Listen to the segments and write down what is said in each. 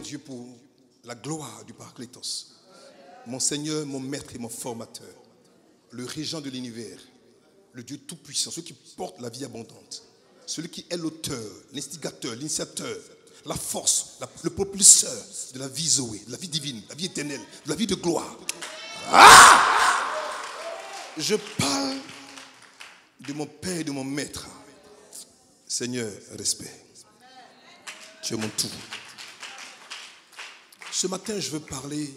Dieu pour la gloire du Paraclétos. Mon Seigneur, mon Maître et mon Formateur, le Régent de l'univers, le Dieu Tout-Puissant, celui qui porte la vie abondante, celui qui est l'auteur, l'instigateur, l'initiateur, la force, le propulseur de la vie Zoé, de la vie divine, de la vie éternelle, de la vie de gloire. Je parle de mon Père et de mon Maître. Seigneur, respect. Tu es mon tout. Ce matin, je veux parler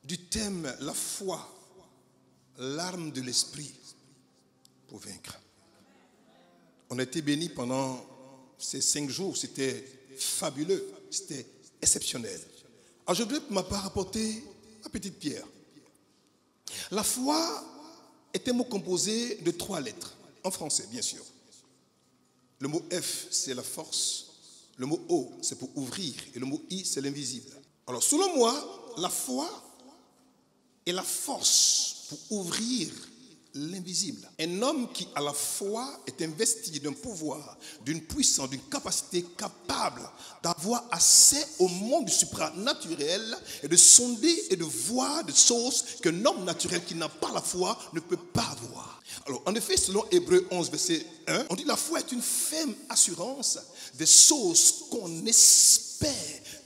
du thème la foi, l'arme de l'esprit pour vaincre. On a été bénis pendant ces 5 jours. C'était fabuleux, c'était exceptionnel. Alors je voudrais pour ma part apporter ma petite pierre. La foi est un mot composé de 3 lettres, en français bien sûr. Le mot F, c'est la force. Le mot O, c'est pour ouvrir. Et le mot I, c'est l'invisible. Alors selon moi, la foi est la force pour ouvrir l'invisible. Un homme qui à la foi est investi d'un pouvoir, d'une puissance, d'une capacité capable d'avoir accès au monde supranaturel et de sonder et de voir des choses qu'un homme naturel qui n'a pas la foi ne peut pas voir. Alors en effet, selon Hébreux 11, verset 1, on dit la foi est une ferme assurance des choses qu'on espère,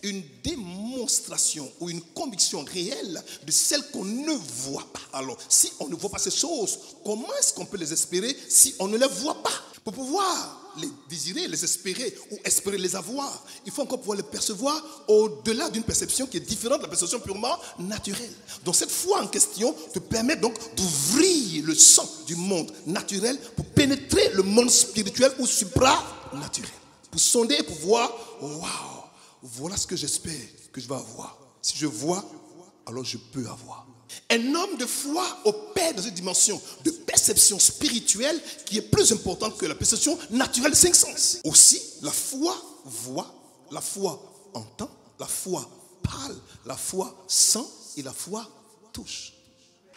une démonstration ou une conviction réelle de celles qu'on ne voit pas. Alors, si on ne voit pas ces choses, comment est-ce qu'on peut les espérer si on ne les voit pas? Pour pouvoir les désirer, les espérer ou espérer les avoir, il faut encore pouvoir les percevoir au-delà d'une perception qui est différente de la perception purement naturelle. Donc cette foi en question te permet donc d'ouvrir le champ du monde naturel pour pénétrer le monde spirituel ou supranaturel. Pour sonder et pour voir, waouh, voilà ce que j'espère que je vais avoir. Si je vois, alors je peux avoir. Un homme de foi opère dans une dimension de perception spirituelle qui est plus importante que la perception naturelle des 5 sens. Aussi, la foi voit, la foi entend, la foi parle, la foi sent et la foi touche.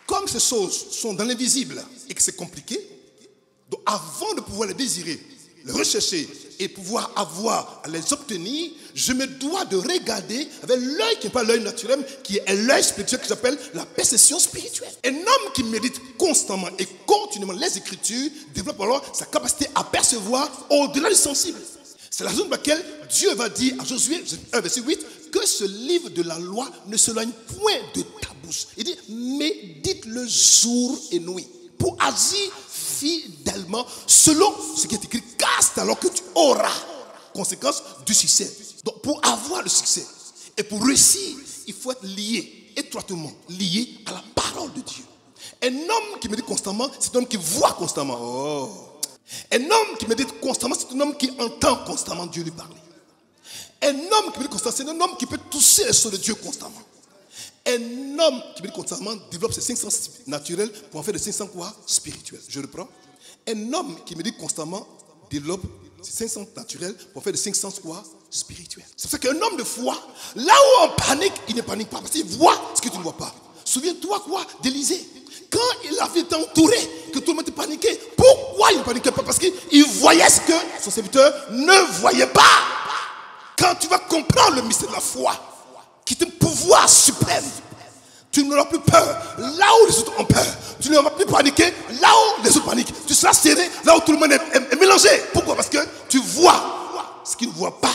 Comme ces choses sont dans l'invisible et que c'est compliqué, donc avant de pouvoir les désirer, les rechercher et pouvoir avoir à les obtenir, je me dois de regarder avec l'œil qui n'est pas l'œil naturel, qui est l'œil spirituel que j'appelle la perception spirituelle. Un homme qui médite constamment et continuellement les Écritures développe alors sa capacité à percevoir au-delà du sensible. C'est la raison pour laquelle Dieu va dire à Josué, 1 verset 8, que ce livre de la loi ne s'éloigne point de ta bouche. Il dit, médite-le jour et nuit pour agir fidèlement selon ce qui est écrit, car c'est alors que tu auras conséquence du succès. Donc pour avoir le succès et pour réussir, il faut être lié, étroitement lié à la parole de Dieu. Un homme qui médite constamment, c'est un homme qui voit constamment. Un homme qui médite constamment, c'est un homme qui entend constamment Dieu lui parler. Un homme qui médite constamment, c'est un homme qui peut toucher les choses de Dieu constamment. Un homme qui médite constamment développe ses 5 sens naturels pour en faire des 5 sens quoi? Spirituels. Je reprends. Un homme qui médite constamment développe ses 5 sens naturels pour en faire des 5 sens quoi? Spirituels. C'est pour ça qu'un homme de foi, là où on panique, il ne panique pas parce qu'il voit ce que tu ne vois pas. Souviens-toi quoi d'Élisée. Quand il avait été entouré, que tout le monde était paniqué, pourquoi il ne paniquait pas? Parce qu'il voyait ce que son serviteur ne voyait pas. Quand tu vas comprendre le mystère de la foi, qui est un pouvoir suprême, tu n'auras plus peur là où les autres ont peur. Tu n'auras plus paniqué là où les autres paniquent. Tu seras serré là où tout le monde est mélangé. Pourquoi? Parce que tu vois ce qu'ils ne voient pas.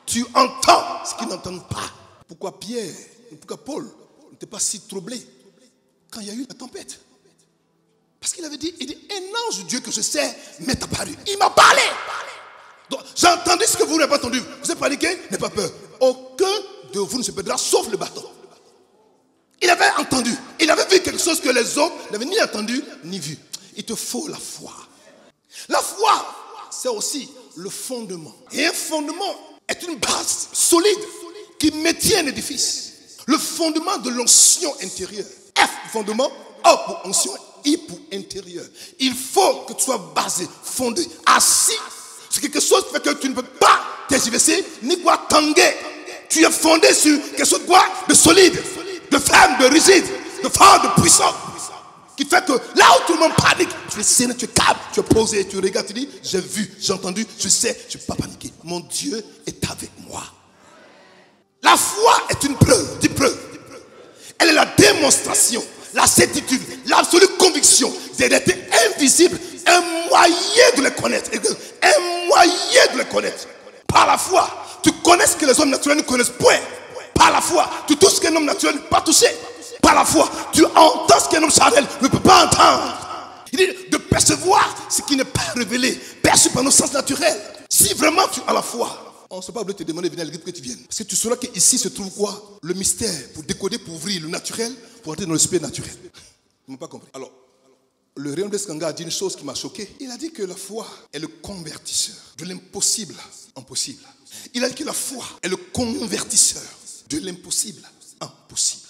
Tu entends ce qu'ils n'entendent pas. Pourquoi Pierre, pourquoi Paul n'était pas si troublé quand il y a eu la tempête? Parce qu'il avait dit, un ange de Dieu que je sais m'est apparu. Il m'a parlé. Donc j'ai entendu ce que vous n'avez pas entendu. Vous êtes paniqué, n'ayez pas peur. Aucun de vous ne se perdra sauf le bâton. Il avait entendu, il avait vu quelque chose que les autres n'avaient ni entendu ni vu. Il te faut la foi. La foi, c'est aussi le fondement. Et un fondement est une base solide qui maintient un édifice. Le fondement de l'onction intérieure. F fondement, O pour onction, I pour intérieur. Il faut que tu sois basé, fondé, assis sur quelque chose qui fait que tu ne peux pas tergiverser ni quoi tanguer. Tu es fondé sur quelque chose de quoi? De solide, de ferme, de rigide, de fort, de puissant. Qui fait que là où tout le monde panique, tu es serré, tu es calme, tu es posé, tu regardes, tu dis, j'ai vu, j'ai entendu, je sais, je ne vais pas paniquer. Mon Dieu est avec moi. est une preuve, dis preuve. Elle est la démonstration, la certitude, l'absolue conviction des réalités invisibles, un moyen de les connaître. Un moyen de les connaître. Par la foi, tu connais ce que les hommes naturels ne connaissent point. Par la foi, tu touches ce qu'un homme naturel ne peut pas toucher. Par la foi, tu entends ce qu'un homme charnel ne peut pas entendre. Il dit de percevoir ce qui n'est pas révélé, perçu par nos sens naturels. Si vraiment tu as la foi, on ne sera pas obligé de te demander de venir à l'église pour que tu viennes. Parce que tu sauras qu'ici se trouve quoi? Le mystère pour décoder, pour ouvrir le naturel, pour entrer dans le spirituel. Ils n'ont pas compris. Alors, le Réum Descanga a dit une chose qui m'a choqué. Il a dit que la foi est le convertisseur de l'impossible en possible. Il a dit que la foi est le convertisseur de l'impossible en possible.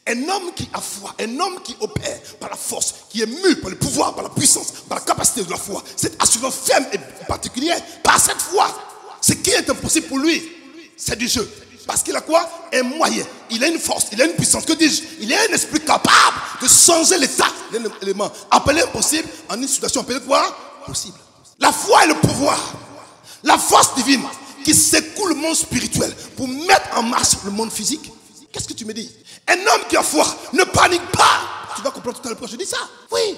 Un homme qui a foi, un homme qui opère par la force, qui est mu par le pouvoir, par la puissance, par la capacité de la foi, cette assurance ferme et particulière, par cette foi, ce qui est impossible pour lui, c'est du jeu. Parce qu'il a quoi? Un moyen, il a une force, il a une puissance, que dis-je? Il a un esprit capable de changer l'état, l'élément, appeler impossible en une situation appelée quoi? Possible. La foi est le pouvoir, la force divine qui secoue le monde spirituel pour mettre en marche le monde physique. Qu'est-ce que tu me dis? Un homme qui a foi ne panique pas. Tu vas comprendre tout à l'heure pourquoi je dis ça. Oui.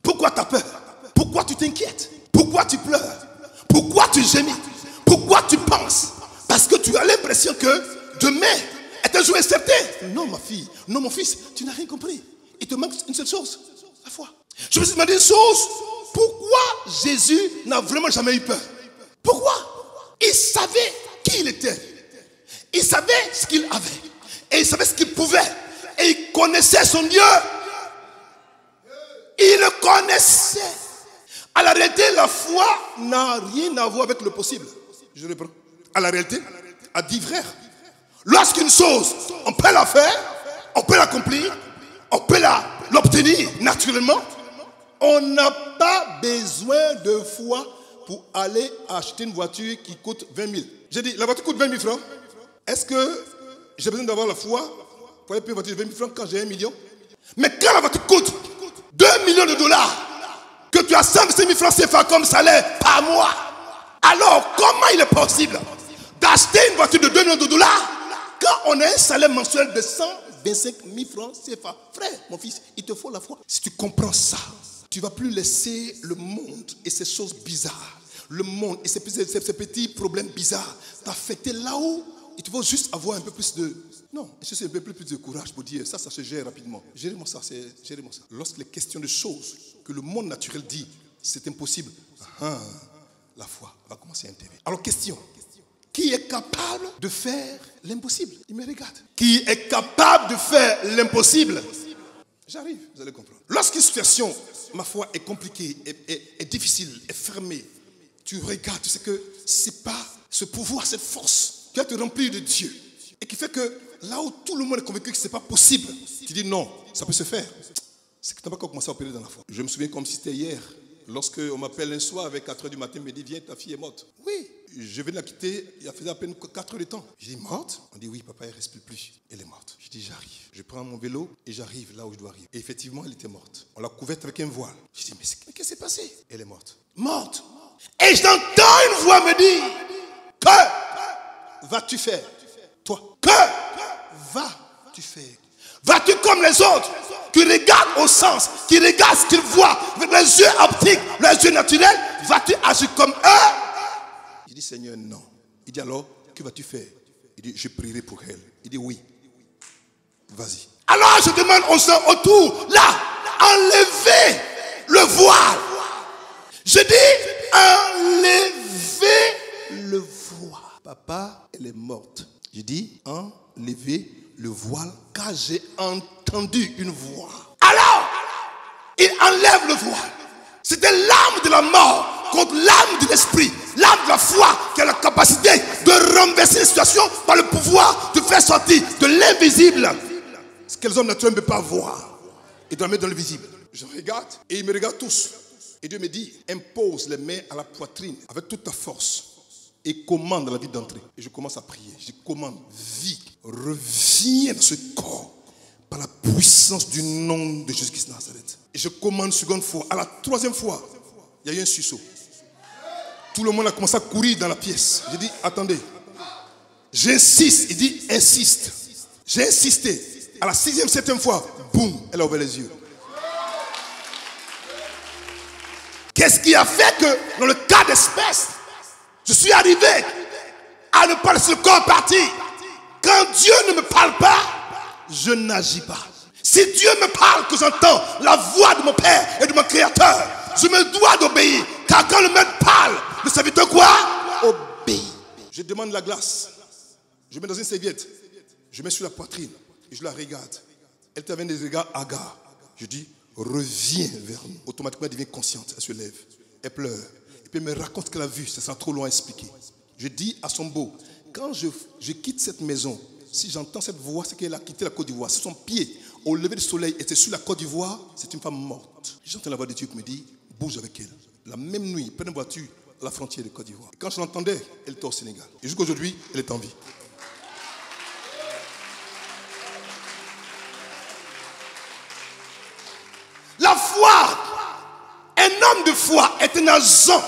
Pourquoi tu as peur? Pourquoi tu t'inquiètes? Pourquoi tu pleures? Pourquoi tu gémis? Pourquoi tu penses? Parce que tu as l'impression que demain est un jour incertain. Non ma fille, non mon fils, tu n'as rien compris. Il te manque une seule chose, la foi. Je me suis demandé une chose. Pourquoi Jésus n'a vraiment jamais eu peur? Pourquoi? Il savait qui il était. Il savait ce qu'il avait. Et il savait ce qu'il pouvait. Et il connaissait son Dieu. Il le connaissait. À la réalité, la foi n'a rien à voir avec le possible. Je reprends. À la réalité, à dire frère, lorsqu'une chose, on peut la faire, on peut l'accomplir, on peut l'obtenir naturellement, on n'a pas besoin de foi pour aller acheter une voiture qui coûte 20 000. J'ai dit, la voiture coûte 20 000 francs. Est-ce que j'ai besoin d'avoir la foi pour aller payer une voiture de 20 000 francs quand j'ai 1 million? Mais quand la voiture coûte 2 millions de dollars, que tu as 125 000 francs CFA comme salaire par mois, alors comment il est possible d'acheter une voiture de 2 millions de dollars quand on a un salaire mensuel de 125 000 francs CFA? Frère, mon fils, il te faut la foi. Si tu comprends ça, tu ne vas plus laisser le monde et ces choses bizarres, le monde et ces petits problèmes bizarres t'affecter là où il te faut juste avoir un peu plus de... Non, c'est un peu plus de courage pour dire ça se gère rapidement. Gérez-moi ça, gérez-moi ça. Lorsque les questions de choses que le monde naturel dit, c'est impossible, la foi va commencer à intervenir. Alors question, qui est capable de faire l'impossible? Il me regarde. Qui est capable de faire l'impossible? J'arrive, vous allez comprendre. Lorsqu'une situation, ma foi, est compliquée, est difficile, est fermée, tu regardes, tu sais que c'est pas ce pouvoir, cette force qui va te remplir de Dieu et qui fait que là où tout le monde est convaincu que ce n'est pas possible, tu dis non, ça peut se faire. C'est que tu n'as pas commencé à opérer dans la foi. Je me souviens comme si c'était hier, lorsqu'on m'appelle un soir avec 4 h du matin, on me dit viens, ta fille est morte. Oui, je viens de la quitter, il a fait à peine 4 heures de temps. Je dis morte? On dit oui, papa, elle ne respire plus, elle est morte. Je dis j'arrive. Je prends mon vélo et j'arrive là où je dois arriver. Et effectivement, elle était morte. On l'a couverte avec un voile. Je dis mais qu'est-ce qui s'est passé? Elle est morte. Morte. Et j'entends une voix me dire que vas-tu faire? Toi, que vas-tu faire? Vas-tu comme les autres qui regardent au sens, qui regardent ce qu'ils voient avec les yeux optiques, les yeux naturels? Vas-tu agir comme eux? Je dis Seigneur, non. Il dit alors, que vas-tu faire? Il dit, je prierai pour elle. Il dit oui. Vas-y. Alors je demande aux gens autour, là, enlevez le voile. Je dis, enlevez le voile. Papa, elle est morte. Je dis, enlevez le voile, car j'ai entendu une voix. Alors, il enlève le voile. C'était l'âme de la mort contre l'âme de l'esprit. L'âme de la foi qui a la capacité de renverser les situations par le pouvoir de faire sortir de l'invisible ce que les hommes naturels ne peuvent pas voir et de la mettre dans le visible. Je regarde et ils me regardent tous. Et Dieu me dit, impose les mains à la poitrine avec toute ta force et commande la vie d'entrer. Et je commence à prier. Je commande, vie, reviens dans ce corps par la puissance du nom de Jésus-Christ de Nazareth. Et je commande une seconde fois. À la troisième fois, il y a eu un sursaut. Tout le monde a commencé à courir dans la pièce. J'ai dit, attendez. J'insiste. Il dit insiste. J'ai insisté. À la 6e, 7e fois, boum, elle a ouvert les yeux. Qu'est-ce qui a fait que, dans le cas d'espèce, je suis arrivé à ne pas laisser le corps partir? Quand Dieu ne me parle pas, je n'agis pas. Si Dieu me parle, que j'entends la voix de mon Père et de mon Créateur, je me dois d'obéir. Car quand le maître parle, le serviteur quoi? Obéit. Je demande la glace. Je mets dans une serviette. Je mets sur la poitrine et je la regarde. Elle t'avait des regards hagards. Je dis, reviens vers nous. Automatiquement, elle devient consciente. Elle se lève. Elle pleure. Et puis elle me raconte ce qu'elle a vu. Ça sera trop loin à expliquer. Je dis à son beau, quand je quitte cette maison, si j'entends cette voix, c'est qu'elle a quitté la Côte d'Ivoire. Si son pied, au lever du soleil, était sur la Côte d'Ivoire, c'est une femme morte. J'entends la voix de Dieu qui me dit, bouge avec elle. La même nuit, prends une voiture à la frontière de Côte d'Ivoire. Quand je l'entendais, elle était au Sénégal. Et jusqu'à aujourd'hui, elle est en vie. La foi, un homme de foi est un agent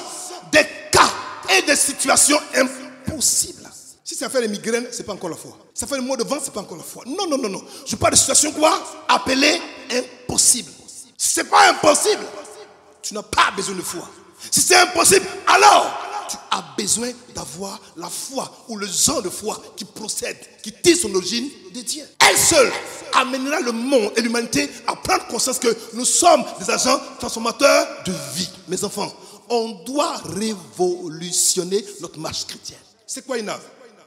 des cas et des situations impossibles. Si ça fait les migraines, ce n'est pas encore la foi. Ça fait le mot de vent, ce n'est pas encore la foi. Non, non, non, non. Je parle de situations quoi? Appelées impossibles. Si ce n'est pas impossible, tu n'as pas besoin de foi. Si c'est impossible, alors tu as besoin d'avoir la foi ou le genre de foi qui procède, qui tire son origine de Dieu. Elle seule amènera le monde et l'humanité à prendre conscience que nous sommes des agents transformateurs de vie. Mes enfants, on doit révolutionner notre marche chrétienne. C'est quoi une âme?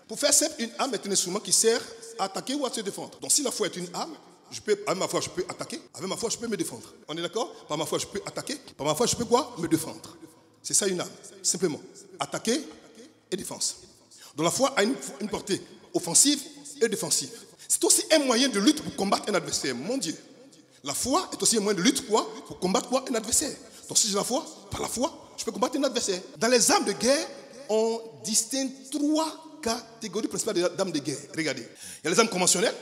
Pour faire simple, une âme est un instrument qui sert à attaquer ou à se défendre. Donc si la foi est une âme, avec ma foi je peux attaquer, avec ma foi je peux me défendre. On est d'accord? Par ma foi je peux attaquer, par ma foi je peux quoi? Me défendre. C'est ça une âme, simplement. Attaquer et défense. Donc la foi a une portée offensive et défensive. C'est aussi un moyen de lutte pour combattre un adversaire. Mon Dieu. La foi est aussi un moyen de lutte quoi? Pour combattre quoi? Un adversaire. Donc si j'ai la foi, par la foi, je peux combattre un adversaire. Dans les armes de guerre, on distingue 3 catégories principales d'armes de guerre. Regardez. Il y a les armes conventionnelles,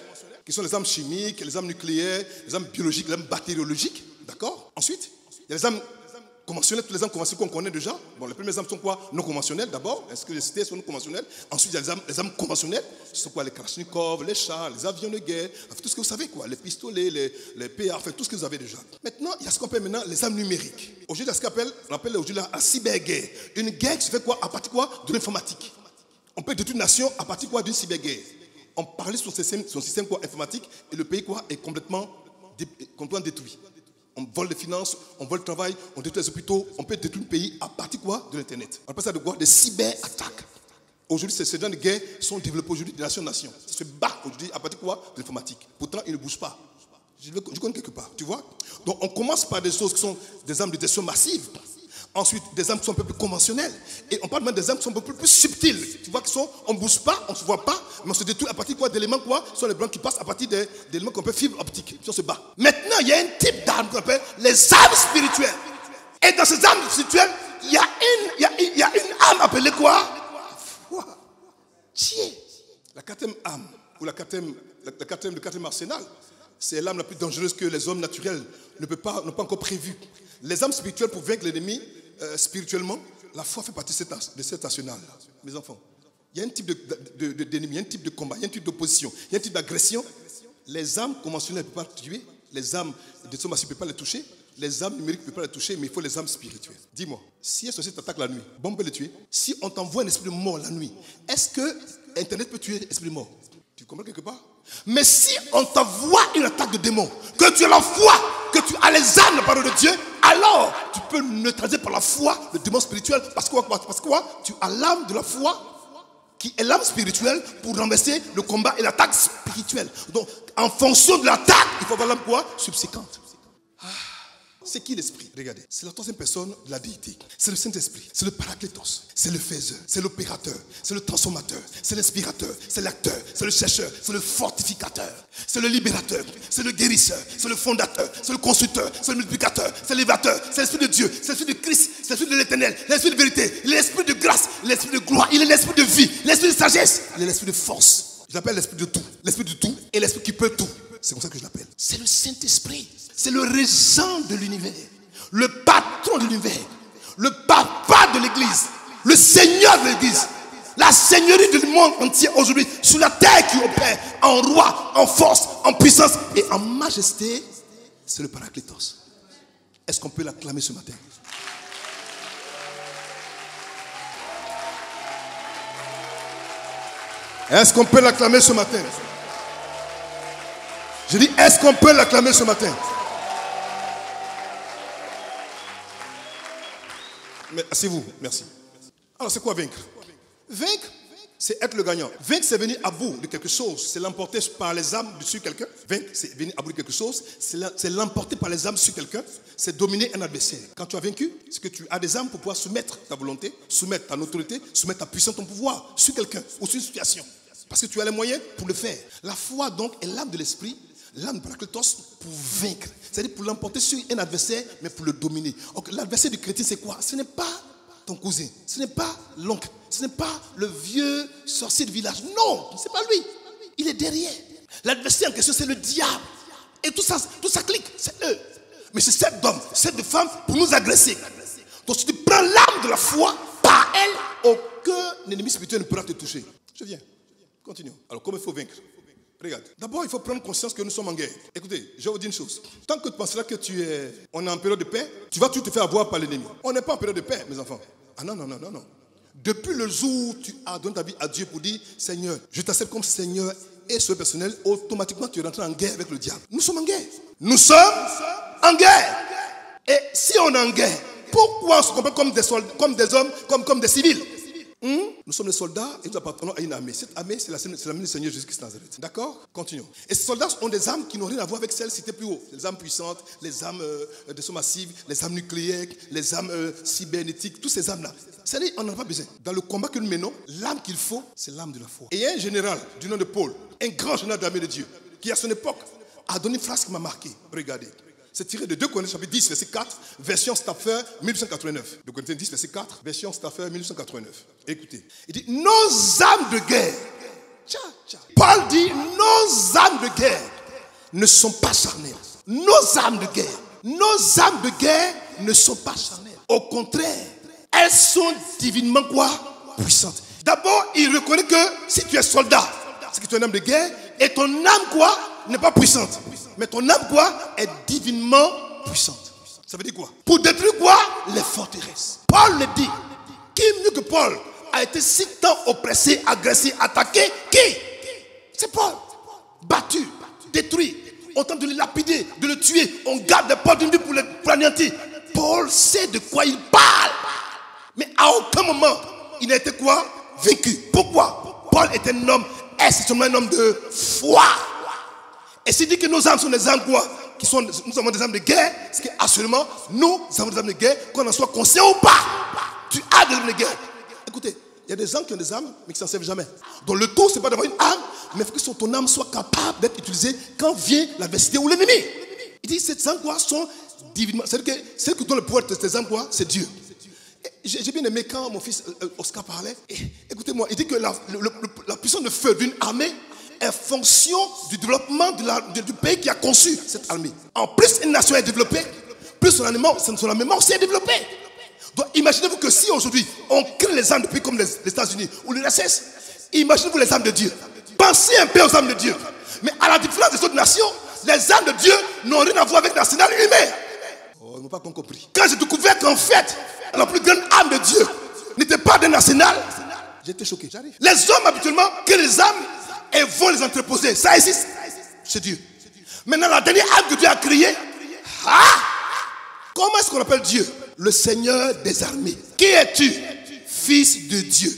qui sont les armes chimiques, les armes nucléaires, les armes biologiques, les armes bactériologiques. D'accord? Ensuite, il y a les armes conventionnelles, toutes les armes conventionnelles qu'on connaît déjà. Bon, les premières armes sont quoi? Non conventionnelles d'abord. Est-ce que les cités sont non conventionnelles? Ensuite, il y a les armes conventionnelles. Ce sont quoi? Les Kalachnikov, les chars, les avions de guerre, enfin, tout ce que vous savez quoi. Les pistolets, les PA, enfin tout ce que vous avez déjà. Maintenant, il y a ce qu'on appelle maintenant les armes numériques. Aujourd'hui, il y a ce qu'on appelle aujourd'hui la cyberguerre. Une guerre qui se fait quoi? À partir quoi? De l'informatique. On peut détruire une nation à partir quoi? D'une cyberguerre. On parlait sur son système quoi? Informatique et le pays quoi? Est complètement détruit. On vole les finances, on vole le travail, on détruit les hôpitaux, on peut détruire un pays à partir quoi? De l'internet. On appelle ça de quoi? Des cyberattaques. Aujourd'hui, ces gens de guerre sont développés aujourd'hui de nation en nation. Ça se bat aujourd'hui à partir quoi? De l'informatique. Pourtant, ils ne bougent pas. Je connais quelque part, tu vois? Donc on commence par des choses qui sont des armes de destruction massive. Ensuite, des armes qui sont un peu plus conventionnelles. Et on parle même des armes qui sont un peu plus subtiles. Tu vois, on ne bouge pas, on ne se voit pas, mais on se détruit à partir de quoi? D'éléments quoi? Ce sont les blancs qui passent à partir d'éléments qu'on appelle fibre optique. On se bat. Maintenant, il y a un type d'armes qu'on appelle les armes spirituelles. Et dans ces armes spirituelles, il y a une âme appelée quoi? La foi. Dieu. La 4e âme, ou le 4e arsenal, c'est l'arme la plus dangereuse que les hommes naturels n'ont pas encore prévue. Les armes spirituelles pour vaincre l'ennemi spirituellement, la foi fait partie de cet arsenal. Mes enfants, il y a un type d'ennemi, il y a un type de combat, il y a un type d'opposition, il y a un type d'agression. Les armes conventionnelles ne peuvent pas tuer, les armes de sommation ne peuvent pas les toucher, les armes numériques ne peuvent pas les toucher, mais il faut les armes spirituelles. Dis-moi, si un société t'attaque la nuit, bombe peut les tuer. Si on t'envoie un esprit de mort la nuit, est-ce que Internet peut tuer l'esprit de mort? Tu comprends quelque part? Mais si on t'envoie une attaque de démon, que tu as la foi, que tu as les armes de la parole de Dieu, alors tu peux neutraliser par la foi le démon spirituel. Parce que quoi? Tu as l'âme de la foi qui est l'âme spirituelle pour renverser le combat et l'attaque spirituelle. Donc en fonction de l'attaque, il faut avoir l'âme quoi? Subséquente. C'est qui l'esprit? Regardez, c'est la 3e personne de la déité. C'est le Saint-Esprit, c'est le Paraclétos, c'est le faiseur, c'est l'opérateur, c'est le transformateur, c'est l'inspirateur, c'est l'acteur, c'est le chercheur, c'est le fortificateur, c'est le libérateur, c'est le guérisseur, c'est le fondateur, c'est le constructeur, c'est le multiplicateur, c'est l'élevateur, c'est l'esprit de Dieu, c'est l'esprit de Christ, c'est l'esprit de l'éternel, l'esprit de vérité, il est l'esprit de grâce, l'esprit de gloire, il est l'esprit de vie, l'esprit de sagesse, il est l'esprit de force. Je l'appelle l'esprit de tout et l'esprit qui peut tout. C'est comme ça que je l'appelle. C'est le Saint-Esprit. C'est le régent de l'univers. Le patron de l'univers. Le papa de l'église. Le seigneur de l'église. La seigneurie du monde entier aujourd'hui, sur la terre qui opère en roi, en force, en puissance et en majesté, c'est le Paraclétos. Est-ce qu'on peut l'acclamer ce matin? Est-ce qu'on peut l'acclamer ce matin? Je dis, est-ce qu'on peut l'acclamer ce matin? Mais asseyez-vous, merci. Alors c'est quoi vaincre? Vaincre, c'est être le gagnant. Vaincre, c'est venir à bout de quelque chose. C'est l'emporter par les âmes sur quelqu'un. Vaincre, c'est venir à bout de quelque chose. C'est l'emporter par les âmes sur quelqu'un. C'est dominer un adversaire. Quand tu as vaincu, c'est que tu as des âmes pour pouvoir soumettre ta volonté, soumettre ta autorité, soumettre ta puissance, ton pouvoir sur quelqu'un ou sur une situation. Parce que tu as les moyens pour le faire. La foi, donc, est l'âme de l'esprit, l'âme de Paraclétos pour vaincre. C'est-à-dire pour l'emporter sur un adversaire, mais pour le dominer. Donc, l'adversaire du chrétien, c'est quoi? Ce n'est pas ton cousin, ce n'est pas l'oncle, ce n'est pas le vieux sorcier de village. Non, ce n'est pas lui. Il est derrière. L'adversaire en question, c'est le diable. Et tout ça clique, c'est eux. Mais c'est cet homme, cette femme pour nous agresser. Donc si tu prends l'âme de la foi, par elle, aucun ennemi spirituel ne pourra te toucher. Je viens. Continuons. Alors, comment il faut vaincre? Regarde. D'abord, il faut prendre conscience que nous sommes en guerre. Écoutez, je vais vous dire une chose. Tant que tu penseras que on est en période de paix, tu vas tout te faire avoir par l'ennemi. On n'est pas en période de paix, mes enfants. Ah non. Depuis le jour où tu as donné ta vie à Dieu pour dire, Seigneur, je t'accepte comme Seigneur et Sauveur personnel, automatiquement tu es rentré en guerre avec le diable. Nous sommes en guerre. Nous sommes en guerre. Et si on est en guerre, pourquoi on se comporte comme des soldats, comme des hommes, comme des civils? Nous sommes des soldats et nous appartenons à une armée. Cette armée, c'est l'armée du Seigneur Jésus-Christ de Nazareth. D'accord? Continuons. Et ces soldats ont des armes qui n'ont rien à voir avec celles citées plus haut. Les armes puissantes, les armes de son massives, les armes nucléaires, les armes cybernétiques, toutes ces armes-là. C'est-à-dire, on n'en a pas besoin. Dans le combat que nous menons, l'arme qu'il faut, c'est l'arme de la foi. Et il y a un général du nom de Paul, un grand général de l'armée de Dieu, qui à son époque a donné une phrase qui m'a marqué. Regardez. C'est tiré de 2 Corinthiens chapitre 10, verset 4, version Stafford, 1889. 2 Corinthiens 10, verset 4, version Stafford, 1889. Écoutez. Il dit, nos âmes de guerre. Paul dit, nos âmes de guerre ne sont pas charnelles. Nos âmes de guerre ne sont pas charnelles. Au contraire, elles sont divinement quoi? Puissantes. D'abord, il reconnaît que si tu es soldat, c'est que tu es un âme de guerre, et ton âme quoi? N'est pas puissante. Mais ton âme quoi? Est divinement puissante. Ça veut dire quoi? Pour détruire quoi? Les forteresses. Paul le dit. Qui mieux que Paul a été si tant oppressé, agressé, attaqué? Qui? C'est Paul. Battu, détruit. On tente de le lapider, de le tuer. On garde des portes d'une vie pour l'anéantir. Paul sait de quoi il parle. Mais à aucun moment, il n'a été quoi? Vaincu. Pourquoi? Paul est un homme, essentiellement un homme de foi. Et s'il dit que nos âmes sont des âmes quoi? Nous avons des âmes de guerre, c'est qu'absolument, nous avons des âmes de guerre, qu'on en soit conscient ou pas. Tu as des âmes de guerre. Écoutez, il y a des gens qui ont des âmes, mais qui ne s'en servent jamais. Donc le tout, ce n'est pas d'avoir une âme, mais il faut que ton âme soit capable d'être utilisée quand vient l'adversité ou l'ennemi. Il dit, ces âmes quoi sont divinement. C'est-à-dire que celle que donne le pouvoir de ces âmes quoi, c'est Dieu. J'ai bien aimé quand mon fils Oscar parlait. Écoutez-moi, il dit que la puissance de feu d'une armée est fonction du développement du pays qui a conçu cette armée. En plus, une nation est développée, plus son armement aussi est développé. Donc imaginez-vous que si aujourd'hui on crée les armes de pays comme les États-Unis ou l'URSS, imaginez-vous les armes de Dieu. Pensez un peu aux armes de Dieu. Mais à la différence des autres nations, les armes de Dieu n'ont rien à voir avec l'arsenal humain. Oh, ils n'ont pas compris. Quand j'ai découvert qu'en fait, la plus grande arme de Dieu n'était pas d'un arsenal, j'étais choqué. J'arrive. Les hommes habituellement créent les armes et vont les entreposer. Ça existe. C'est Dieu. Maintenant, la dernière arme que Dieu a créée, comment est-ce qu'on appelle Dieu? Le Seigneur des armées. Qui es-tu? Fils de Dieu.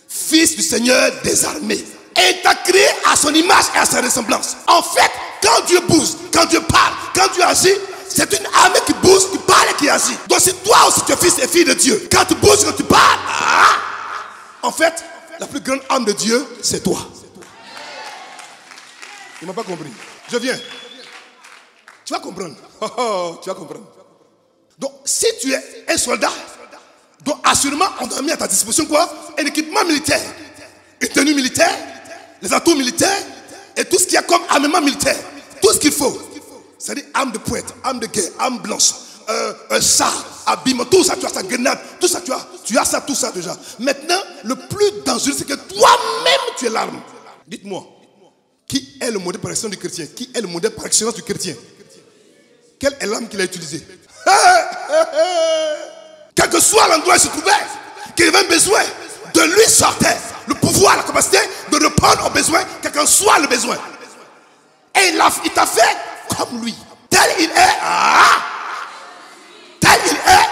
Fils du Seigneur des armées. Et il t'a créé à son image et à sa ressemblance. En fait, quand Dieu bouge, quand Dieu parle, quand Dieu agit, c'est une armée qui bouge, qui parle et qui agit. Donc si toi aussi tu es fils et fille de Dieu, quand tu bouges, quand tu parles, en fait, la plus grande arme de Dieu, c'est toi. Il ne m'a pas compris. Je viens. Tu vas comprendre. Tu vas comprendre. Donc, si tu es un soldat, donc assurément, on a mis à ta disposition quoi? Un équipement militaire, une tenue militaire, les atouts militaires et tout ce qu'il y a comme armement militaire. Tout ce qu'il faut. C'est-à-dire armes de pointe, armes de guerre, armes blanches, un char, habillement, tout ça, tu as sa grenade, tout ça, tu as ça, tout ça déjà. Maintenant, le plus dangereux, c'est que toi-même, tu es l'arme. Dites-moi, qui est le modèle par excellence du chrétien? Qui est le modèle par excellence du chrétien? Quelle est l'arme qu'il a utilisée? Quel que soit l'endroit où il se trouvait, qu'il avait besoin, de lui sortait le pouvoir, la capacité de répondre aux besoins, quel qu'en soit le besoin. Et il t'a fait comme lui. Tel il est. Tel il est.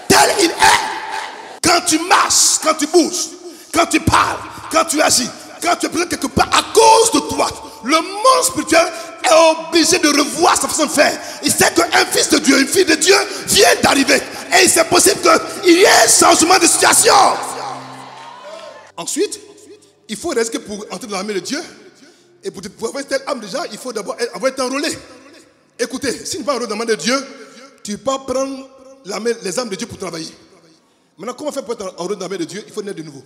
Tel il est. Quand tu marches, quand tu bouges, quand tu parles, quand tu agis, quand tu es présent quelque part à cause de toi, le monde spirituel est obligé de revoir sa façon de faire. Il sait qu'un fils de Dieu, une fille de Dieu vient d'arriver. Et c'est possible qu'il y ait un changement de situation. Ensuite, il faut risquer pour entrer dans l'armée de Dieu. Et pour avoir telle âme déjà, il faut d'abord avoir été enrôlé. Écoutez, si tu n'es pas enrôlé dans l'armée de Dieu, tu ne peux pas prendre les âmes de Dieu pour travailler. Maintenant, comment faire pour être enrôlé dans l'armée de Dieu? Il faut naître de nouveau.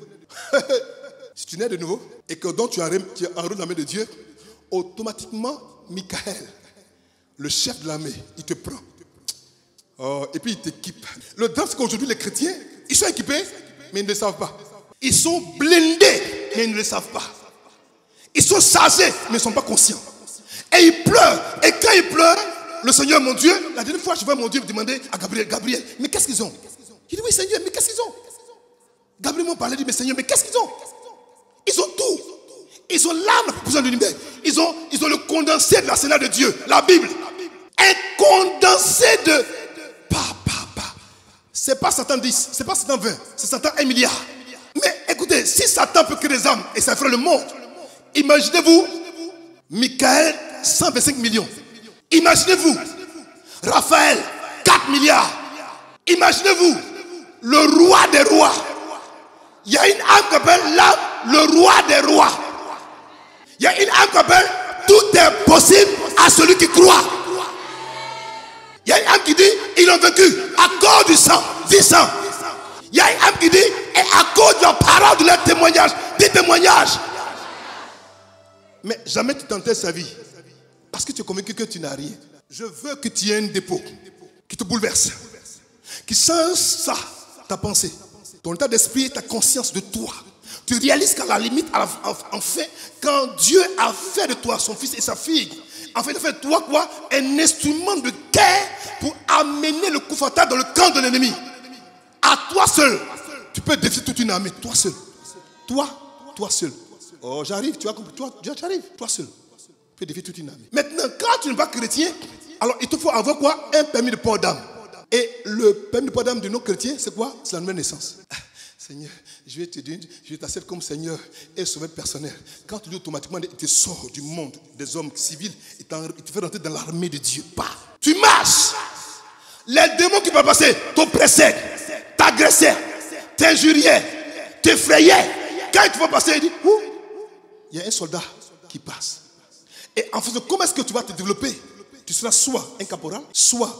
Si tu nais de nouveau et que donc tu es enrôlé dans l'armée de Dieu, automatiquement, Michael, le chef de l'armée, il te prend. Et puis il t'équipe. Le drame, c'est qu'aujourd'hui, les chrétiens, ils sont équipés, mais ils ne le savent pas. Ils sont blindés, mais ils ne le savent pas. Ils sont chargés, mais ils ne sont pas conscients. Et ils pleurent. Et quand ils pleurent, le Seigneur, mon Dieu, la dernière fois, je vois mon Dieu me demander à Gabriel, mais qu'est-ce qu'ils ont? Il dit, oui, Seigneur, mais qu'est-ce qu'ils ont? Gabriel m'a parlé, il dit, mais Seigneur, mais qu'est-ce qu'ils ont? Ils ont tout. Ils ont l'âme, la proposition de l'univers. Ils ont le condensé de l'arsenal de Dieu, la Bible. Un condensé de... C'est pas Satan 10, c'est pas Satan 20, c'est Satan 1 milliard. Mais écoutez, si Satan peut créer des âmes et ça ferait le monde, imaginez-vous, Michael, 125 millions. Imaginez-vous, Raphaël, 4 milliards. Imaginez-vous, le roi des rois. Il y a une âme qui appelle l'âme, le roi des rois. Il y a une âme qui appelle tout est possible à celui qui croit. Il y a une âme qui dit, ils l'ont vaincu à cause du sang, du sang. Il y a une âme qui dit, et à cause de la parole de leur témoignage, des témoignages. Mais jamais tu tentais sa vie. Parce que tu es convaincu que tu n'as rien. Je veux que tu aies un dépôt qui te bouleverse. Qui change ça, ta pensée. Ton état d'esprit et ta conscience de toi. Tu réalises qu'à la limite, enfin, quand Dieu a fait de toi son fils et sa fille, en fait, il a fait de toi quoi? Un instrument de guerre pour amener le coup fatal dans le camp de l'ennemi. À toi seul. Tu peux défier toute une armée. Toi seul. Toi seul. Oh, j'arrive. Tu as compris. J'arrive. Toi seul. Tu peux défier toute une armée. Maintenant, quand tu n'es pas chrétien, alors il te faut avoir quoi? Un permis de port d'âme. Et le permis de port d'âme de nos chrétiens, c'est quoi? C'est la nouvelle naissance. Seigneur, je vais te dire, je t'accepte comme Seigneur et sauveur personnel. Quand tu dis automatiquement, il te sort du monde des hommes civils, il te fait rentrer dans l'armée de Dieu. Bah, tu marches. Les démons qui peuvent passer t'oppressaient, t'agressaient, t'injuriaient, t'effrayaient. Quand ils te font passer, il dit, il y a un soldat qui passe. Et en fait, comment est-ce que tu vas te développer? Tu seras soit un caporal, soit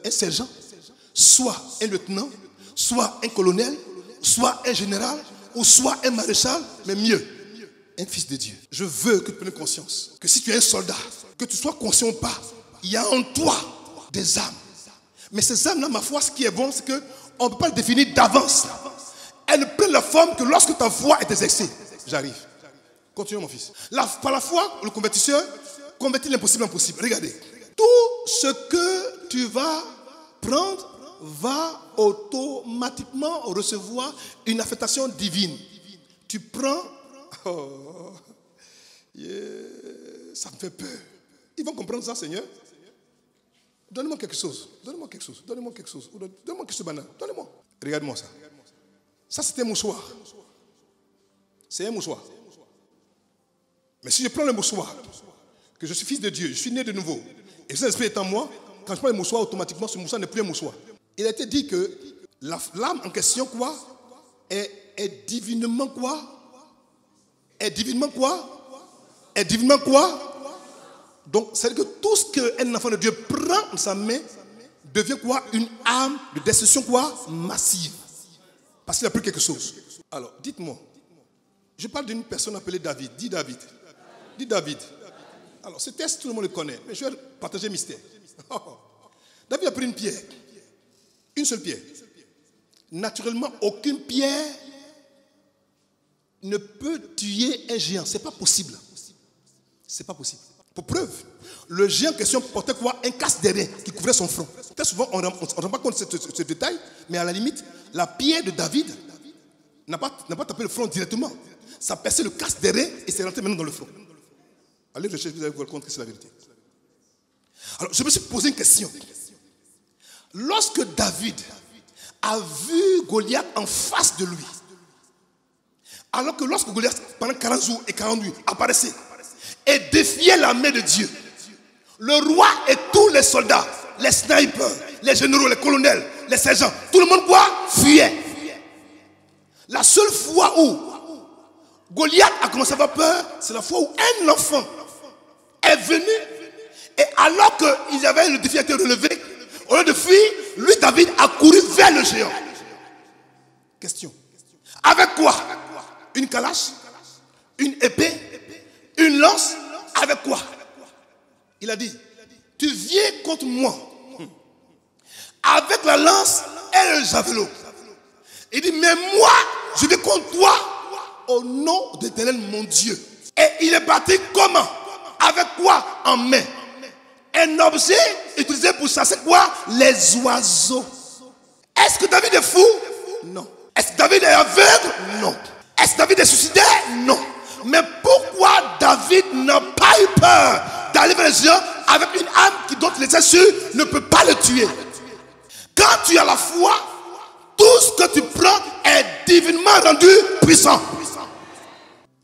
un sergent, soit un lieutenant, soit un colonel, soit un général, ou soit un maréchal, mais mieux, un fils de Dieu. Je veux que tu prennes conscience que si tu es un soldat, que tu sois conscient ou pas, il y a en toi des âmes. Mais ces âmes-là, ma foi, ce qui est bon, c'est qu'on ne peut pas le définir d'avance. Elles prennent la forme que lorsque ta foi est exercée. J'arrive. Continue, mon fils. Par la foi, le convertisseur convertit l'impossible en possible. Regardez. Tout ce que tu vas prendre va automatiquement recevoir une affectation divine. Tu prends... Oh, yeah, ça me fait peur. Ils vont comprendre ça, Seigneur. Donne-moi quelque chose. Donne-moi quelque chose. Donne-moi quelque chose. Donne-moi quelque chose de banal. Donne-moi. Regarde-moi ça. Ça, c'est un mouchoir. C'est un mouchoir. Mais si je prends le mouchoir, que je suis fils de Dieu, je suis né de nouveau, et ce esprit est en moi, quand je prends le mouchoir, automatiquement, ce mouchoir n'est plus un mouchoir. Il a été dit que l'âme en question, quoi, est divinement quoi? Est divinement quoi? Est divinement quoi? Donc, c'est-à-dire que tout ce qu'un enfant de Dieu prend dans sa main devient quoi? Une âme de destruction quoi? Massive. Parce qu'il a pris quelque chose. Alors, dites-moi, je parle d'une personne appelée David. Dis David. Dis David. Alors, ce texte, tout le monde le connaît, mais je vais partager un mystère. David a pris une pierre. Une seule pierre. Naturellement, aucune pierre ne peut tuer un géant. Ce n'est pas possible. C'est pas possible. Pour preuve, le géant en question portait quoi? Un casque d'airain qui couvrait son front. Très souvent, on ne rend pas compte de ce détail, mais à la limite, la pierre de David n'a pas tapé le front directement. Ça perçait le casque d'airain et c'est rentré maintenant dans le front. Allez rechercher, vous allez vous rendre compte que c'est la vérité. Alors, je me suis posé une question. Lorsque David a vu Goliath en face de lui, alors que lorsque Goliath, pendant 40 jours et 40 nuits, apparaissait et défiait l'armée de Dieu, le roi et tous les soldats, les snipers, les généraux, les colonels, les sergents, tout le monde quoi? Fuyait. La seule fois où Goliath a commencé à avoir peur, c'est la fois où un enfant est venu et alors qu'il avait le défi à été relevé, au lieu de fuir, lui David a couru vers le géant. Question. Avec quoi? Une calache? Une épée? Une lance? Avec quoi? Il a dit, tu viens contre moi avec la lance et le javelot. Il dit, mais moi, je vais contre toi au nom de l'Éternel mon Dieu. Et il est parti comment? Avec quoi en main? Un objet utilisé pour chasser quoi? Les oiseaux. Est-ce que David est fou? Non. Est-ce que David est aveugle? Non. Est-ce que David est suicidaire? Non. Mais pourquoi David n'a pas eu peur d'aller vers les géants avec une âme qui, dont il était sûr, ne peut pas le tuer? Quand tu as la foi, tout ce que tu prends est divinement rendu puissant.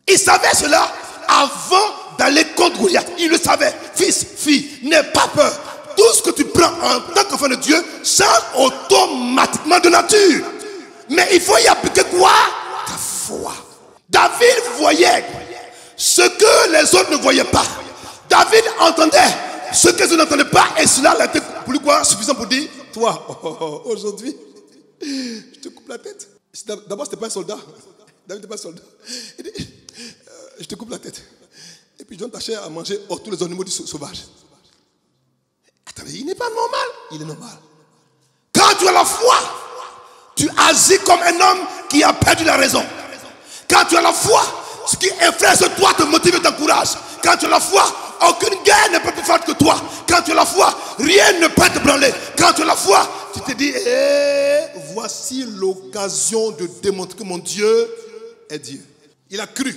Il savait cela avant d'aller contre Goliath. Il le savait. Fils, fille, n'aie pas peur. Tout ce que tu prends en tant qu'enfant de Dieu change automatiquement de nature. Mais il faut y appliquer quoi? Ta foi. David voyait ce que les autres ne voyaient pas. David entendait ce que les autres n'entendaient pas. Et cela était pour lui quoi? Suffisant pour dire, toi, aujourd'hui, je te coupe la tête. D'abord, ce n'était pas un soldat. David n'était pas un soldat. Il dit, je te coupe la tête. Et puis, je donne ta chair à manger tous les animaux sauvages. Attendez, il n'est pas normal. Il est normal. Quand tu as la foi, tu agis comme un homme qui a perdu la raison. Quand tu as la foi, ce qui effraie sur toi te motive et t'encourage. Quand tu as la foi, aucune guerre ne peut plus faire que toi. Quand tu as la foi, rien ne peut te branler. Quand tu as la foi, tu te dis, voici l'occasion de démontrer que mon Dieu est Dieu. Il a cru.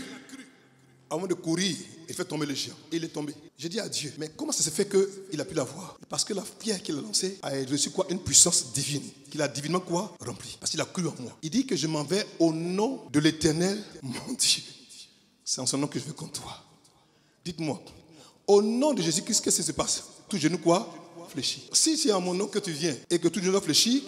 Avant de courir, il fait tomber le géant. Il est tombé. J'ai dit à Dieu, mais comment ça se fait qu'il a pu l'avoir? Parce que la pierre qu'il a lancée a reçu quoi? Une puissance divine. Qu'il a divinement quoi? Rempli. Parce qu'il a cru en moi. Il dit que je m'en vais au nom de l'Éternel, mon Dieu. C'est en son nom que je vais contre toi. Dites-moi, au nom de Jésus-Christ, qu'est-ce qui se passe? Tout genou quoi? Fléchit. Si c'est en mon nom que tu viens et que tout genou fléchit,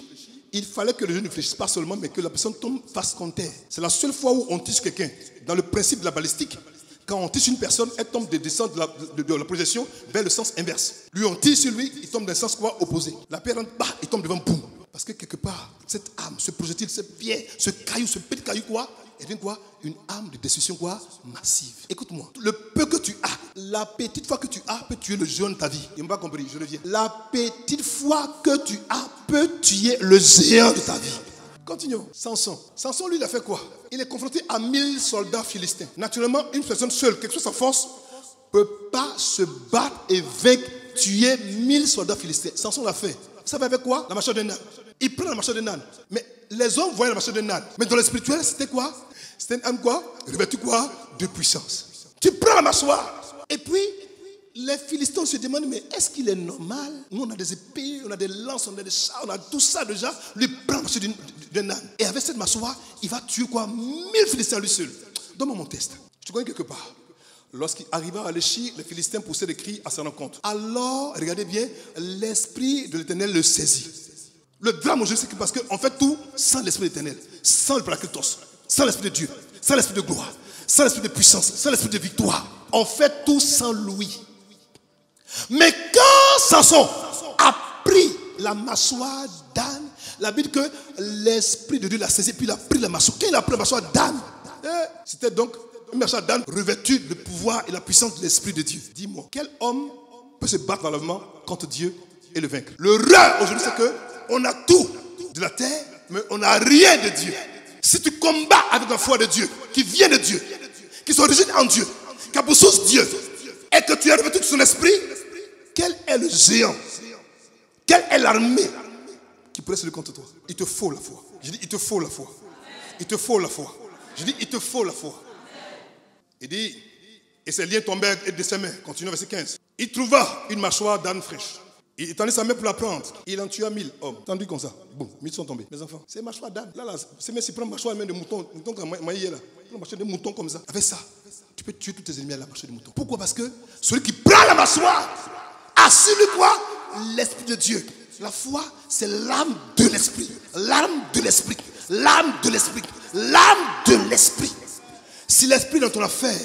il fallait que le genou ne fléchisse pas seulement, mais que la personne tombe face contre terre. C'est la seule fois où on tisse quelqu'un. Dans le principe de la balistique, quand on tisse une personne, elle tombe de descendre de la projection vers le sens inverse. Lui, on tire sur lui, il tombe dans le sens quoi? Opposé. La pierre rentre, bah, il tombe devant, boum. Parce que quelque part, cette âme, ce projectile, cette pierre, ce caillou, ce petit caillou quoi? Elle devient quoi? Une âme de destruction quoi? Massive. Écoute-moi, le peu que tu as, la petite foi que tu as peut tuer le géant de ta vie. Il m'a pas compris, je reviens. La petite foi que tu as peut tuer le géant de ta vie. Continuons. Samson. Samson, lui, il a fait quoi? Il est confronté à 1000 soldats philistins. Naturellement, une personne seule, quelle que soit sa force, ne peut pas se battre et vaincre, tuer 1000 soldats philistins. Samson l'a fait. Vous savez avec quoi? La mâchoire d'un âne. Il prend la mâchoire d'un âne. Mais les hommes voyaient la mâchoire d'un âne. Mais dans le spirituel, c'était quoi? C'était une âme quoi? Revêtue quoi? De puissance. Tu prends la mâchoire. Et puis, les Philistins se demandent, mais est-ce qu'il est normal? Nous, on a des épées, on a des lances, on a des chars, on a tout ça déjà. Lui prend la mâchoire d'un âne. Et avec cette mâchoire, il va tuer quoi? 1000 Philistins lui seul. Donne-moi mon test. Je te connais quelque part. Lorsqu'il arriva à l'échir, les Philistins poussaient des cris à sa rencontre. Alors, regardez bien, l'esprit de l'Éternel le saisit. Le drame aujourd'hui, c'est que parce qu'on fait tout sans l'esprit de l'Éternel, sans le Paracletos, sans l'esprit de Dieu, sans l'esprit de gloire, sans l'esprit de puissance, sans l'esprit de victoire. On fait tout sans lui. Mais quand Samson a pris la mâchoire d'âne, la Bible dit que l'esprit de Dieu l'a saisi, puis il a pris la mâchoire. Quand il a pris la mâchoire d'âne, c'était donc une mâchoire d'âne revêtue de pouvoir et la puissance de l'esprit de Dieu. Dis-moi, quel homme peut se battre dans le moment contre Dieu et le vaincre. L'erreur aujourd'hui, c'est qu'on a tout de la terre, mais on n'a rien de Dieu. Si tu combats avec la foi de Dieu, qui vient de Dieu, qui s'origine en Dieu, qui a pour source Dieu, et que tu as revêtu de son esprit, quel est le géant? Quelle est l'armée qui pourrait se lever contre toi? Il te faut la foi. Je dis, il te faut la foi. Il te faut la foi. Je dis, il te faut la foi. Il dit, et ses liens tombèrent de ses mains. Continue verset 15. Il trouva une mâchoire d'âne fraîche. Il étendit sa main pour la prendre. Il en tua 1000 hommes. Tendu comme ça. Boum, 1000 sont tombés. Mes enfants, c'est une mâchoire d'âne. Là, c'est même si tu prends une mâchoire de mouton comme maïe là. Une mâchoire de mouton comme ça. Avec ça, tu peux tuer tous tes ennemis à la mâchoire de mouton. Pourquoi? Parce que celui qui prend la mâchoire a sur lui quoi? L'esprit de Dieu. La foi, c'est l'âme de l'esprit. L'âme de l'esprit. L'âme de l'esprit. L'âme de l'esprit. Si l'esprit dans ton affaire,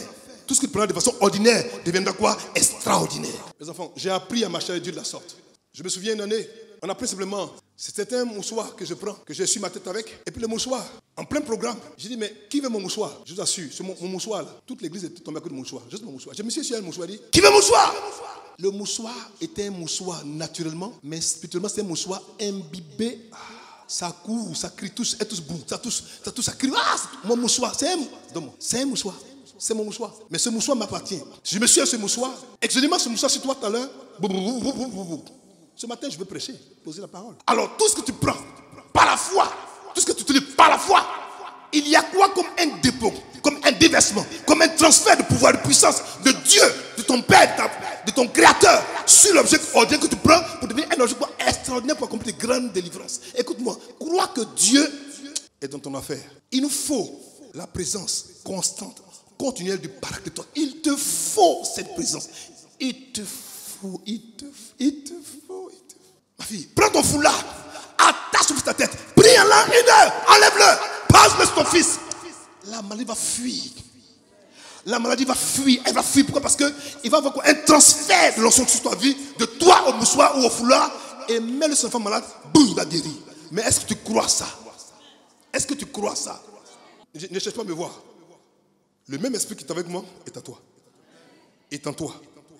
tout ce que tu prends de façon ordinaire deviendra quoi? Extraordinaire. Les enfants, j'ai appris à marcher avec Dieu de la sorte. Je me souviens une année, on a pris simplement, c'était un mouchoir que je prends, que j'ai su ma tête avec. Et puis le mouchoir, en plein programme, j'ai dit, mais qui veut mon mouchoir? Je vous assure, c'est mon mouchoir là. Toute l'église était tombée à cause de mon mouchoir. Juste mon mouchoir. Je me suis assis à un mouchoir, dit, qui veut mon mouchoir? Le mouchoir était un mouchoir naturellement, mais spirituellement c'est un mouchoir imbibé. Ça court, ça crie tous, et tous boum, ça touche, ça crie. Ah, mon mouchoir, c'est un mouchoir. C'est mon mouchoir. Mais ce mouchoir m'appartient. Je me suis à ce mouchoir, et que je demande ce mouchoir sur toi tout à l'heure. Ce matin, je veux prêcher, poser la parole. Alors, tout ce que tu prends par la foi, tout ce que tu te dis par la foi, il y a quoi comme un dépôt, comme un déversement, comme un transfert de pouvoir, de puissance de Dieu, de ton Père, de ton Créateur, sur l'objet ordinaire que tu prends pour devenir un objet extraordinaire pour accomplir de grandes délivrances. Écoute-moi, crois que Dieu est dans ton affaire. Il nous faut la présence constante, continuelle du Paraclétos. Il te faut cette présence. Il te faut. Ma fille, prends ton foulard, attache sur ta tête, prie en langue 1 heure, enlève-le, passe-le sur ton fils. La maladie va fuir. La maladie va fuir. Elle va fuir. Pourquoi? Parce qu'il va avoir un transfert de l'onction sur ta vie, de toi au mouchoir ou au foulard, et mets-le sur l'enfant malade, boum, il va guérir. Mais est-ce que tu crois ça? Est-ce que tu crois ça? Ne cherche pas à me voir. Le même esprit qui est avec moi est à toi. Est en toi.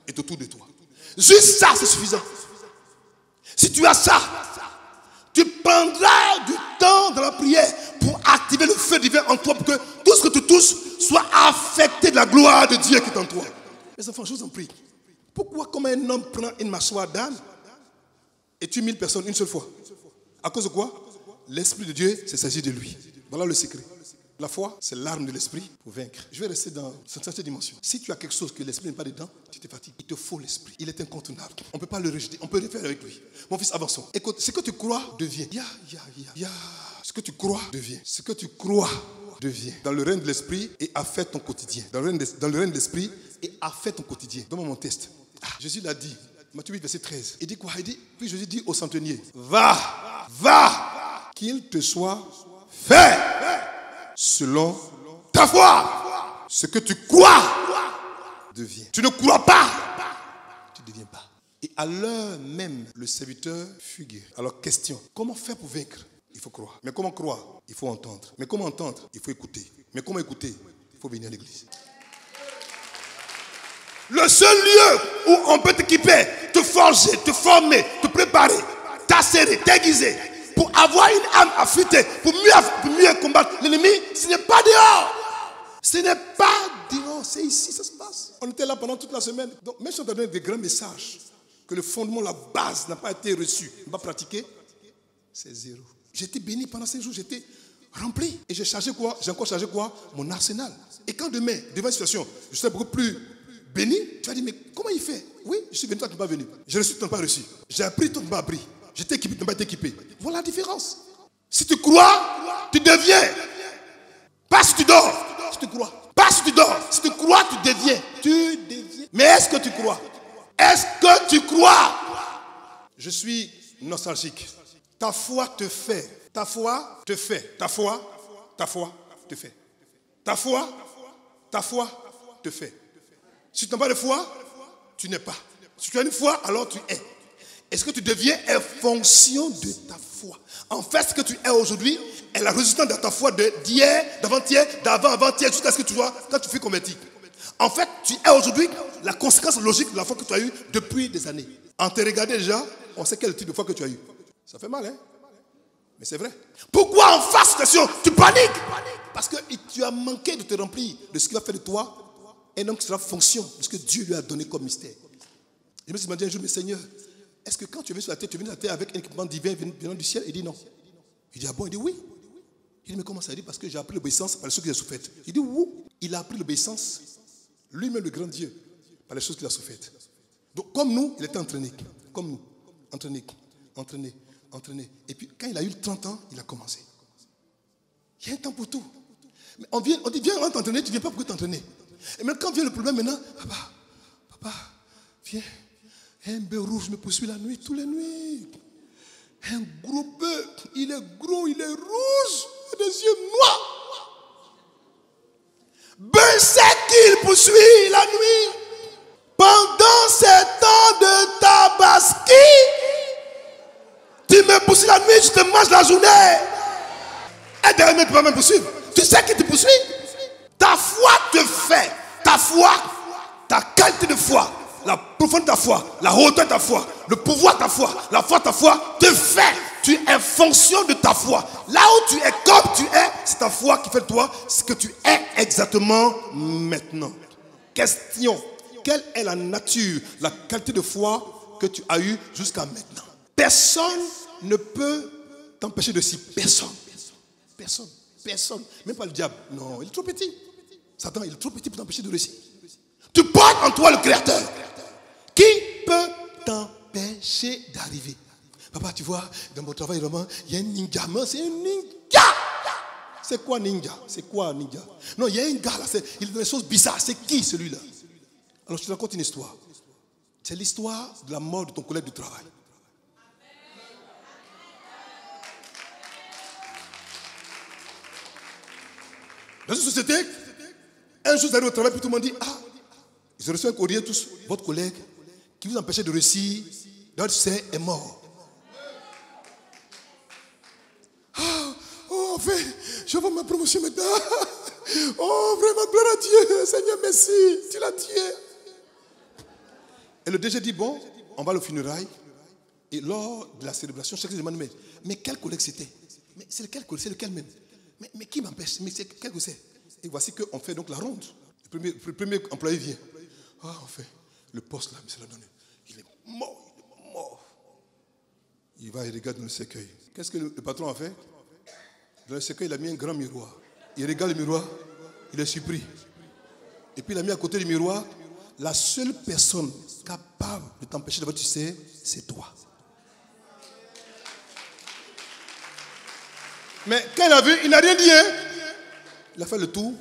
Est autour de toi. Juste ça, c'est suffisant. Si tu as ça, tu prendras du temps dans la prière pour activer le feu divin en toi, pour que tout ce que tu touches soit affecté de la gloire de Dieu qui est en toi. Mes enfants, je vous en prie. Pourquoi, comme un homme prend une mâchoire d'âne et tue 1000 personnes une seule fois? À cause de quoi? L'Esprit de Dieu s'est saisi de lui. Voilà le secret. La foi, c'est l'arme de l'esprit pour vaincre. Je vais rester dans cette dimension. Si tu as quelque chose que l'esprit n'est pas dedans, tu te fatigues. Il te faut l'esprit. Il est incontournable. On ne peut pas le rejeter. On peut le faire avec lui. Mon fils, avançons. Écoute, ce que tu crois devient. Ce que tu crois devient. Ce que tu crois devient. Dans le règne de l'esprit et affecte ton quotidien. Dans le règne de l'esprit et affecte ton quotidien. Donne-moi mon test. Jésus l'a dit. Matthieu 8, verset 13. Il dit quoi? Il dit, puis Jésus dit au centenier, va, qu'il te soit fait selon ta foi. Ce que tu crois devient. Tu ne crois pas, tu ne deviens pas. Et à l'heure même, le serviteur fut guéri. Alors question, comment faire pour vaincre? Il faut croire. Mais comment croire? Il faut entendre. Mais comment entendre? Il faut écouter. Mais comment écouter? Il faut venir à l'église. Le seul lieu où on peut t'équiper, te forger, te former, te préparer, t'asserrer, t'aiguiser, pour avoir une âme affûtée, pour mieux combattre l'ennemi, ce n'est pas dehors. Ce n'est pas dehors, c'est ici, ça se passe. On était là pendant toute la semaine. Donc, même si on t'a donné des grands messages, que le fondement, la base n'a pas été reçu, n'a pas pratiqué, c'est zéro. J'étais béni pendant 5 jours, j'étais rempli. Et j'ai encore chargé quoi? Mon arsenal. Et quand demain, devant une situation, je serai beaucoup plus béni, tu vas dire, mais comment il fait? Oui, je suis venu, toi tu n'es pas venu. J'ai reçu, tu n'as pas reçu. J'ai appris, toi tu n'as pas appris. J'étais équipé, tu n'as pas été équipé. Voilà la différence. Si tu crois, tu deviens. Pas si tu dors, si tu crois. Pas si tu dors. Si tu crois, tu deviens. Tu deviens. Mais est-ce que tu crois? Est-ce que tu crois? Je suis nostalgique. Ta foi te fait. Ta foi te fait. Ta foi te fait. Ta foi te fait. Si tu n'as pas de foi, tu n'es pas. Si tu as une foi, alors tu es. Et ce que tu deviens est fonction de ta foi. En fait, ce que tu es aujourd'hui est la résistance de ta foi d'hier, d'avant-hier, d'avant-avant-hier, jusqu'à ce que tu vois quand tu fais convertir. En fait, tu es aujourd'hui la conséquence logique de la foi que tu as eue depuis des années. En te regardant déjà, on sait quel type de foi que tu as eu. Ça fait mal, hein? Mais c'est vrai. Pourquoi en face de situation, tu paniques? Parce que tu as manqué de te remplir de ce qu'il va faire de toi. Et donc, c'est la fonction de ce que Dieu lui a donné comme mystère. Je me suis demandé un jour, mais Seigneur, est-ce que quand tu es venu sur la terre, tu es venu sur la terre avec un équipement divin venant du ciel? Il dit non. Il dit, ah bon? Il dit oui. Il dit, mais comment ça? Il dit, parce que j'ai appris l'obéissance par les choses qu'il a souffert. Il dit, où? Il a appris l'obéissance, lui-même le grand Dieu, par les choses qu'il a souffert. Donc, comme nous, il était entraîné. Comme nous. Entraîné. Et puis, quand il a eu 30 ans, il a commencé. Il y a un temps pour tout. Mais on dit, viens, on va t'entraîner, tu ne viens pas pour t'entraîner. Et maintenant, quand vient le problème, maintenant, papa, viens. Un bœuf rouge me poursuit la nuit, toutes les nuits. Un gros bœuf, il est gros, il est rouge, il a des yeux noirs. Bœuf sait qu'il poursuit la nuit. Pendant ces temps de tabaski, tu me poursuis la nuit, je te mange la journée. Et derrière, tu ne peux pas me poursuivre. Tu sais qu'il te poursuit. Ta foi te fait. Ta foi, ta qualité de foi, la profondeur de ta foi, la hauteur de ta foi, le pouvoir de ta foi, la foi de ta foi te fait. Tu es fonction de ta foi. Là où tu es comme tu es, c'est ta foi qui fait de toi ce que tu es exactement maintenant. Question. Quelle est la nature, la qualité de foi que tu as eue jusqu'à maintenant? Personne ne peut t'empêcher de si. Personne. Même pas le diable. Non, il est trop petit. Satan, il est trop petit pour t'empêcher de réussir. Tu portes en toi le Créateur. Qui peut t'empêcher d'arriver? Papa, tu vois, dans mon travail, il y a un ninja. C'est un ninja. C'est quoi ninja? Non, il y a un gars là, il a des choses bizarres. C'est qui celui-là? Alors je te raconte une histoire. C'est l'histoire de la mort de ton collègue de travail. Dans une société, un jour, vous allez au travail, puis tout le monde dit, ils ont reçu un courrier, tous, votre collègue, qui vous empêchait de réussir, dans c'est est mort. En fait, je veux ma promotion maintenant. Oh, vraiment, gloire à Dieu, Seigneur, merci, tu l'as tué. Et le DG dit, bon, on va au funérailles. Et lors de la célébration, chacun se demande, mais quel collègue c'était? Mais c'est lequel collègue? C'est lequel même? Mais qui m'empêche? Mais c'est quel que c'est? Et voici qu'on fait donc la ronde. Le premier employé vient. On fait le poste là, monsieur l'a donné. Il est mort. Il va et regarde dans le cercueil. Qu'est-ce que le patron a fait? Dans le cercueil, il a mis un grand miroir. Il regarde le miroir, il est surpris. Et puis il a mis à côté du miroir, la seule personne capable de t'empêcher d'avoir, tu sais, c'est toi. Mais quand il a vu, il n'a rien dit. Hein? Il a fait le tour.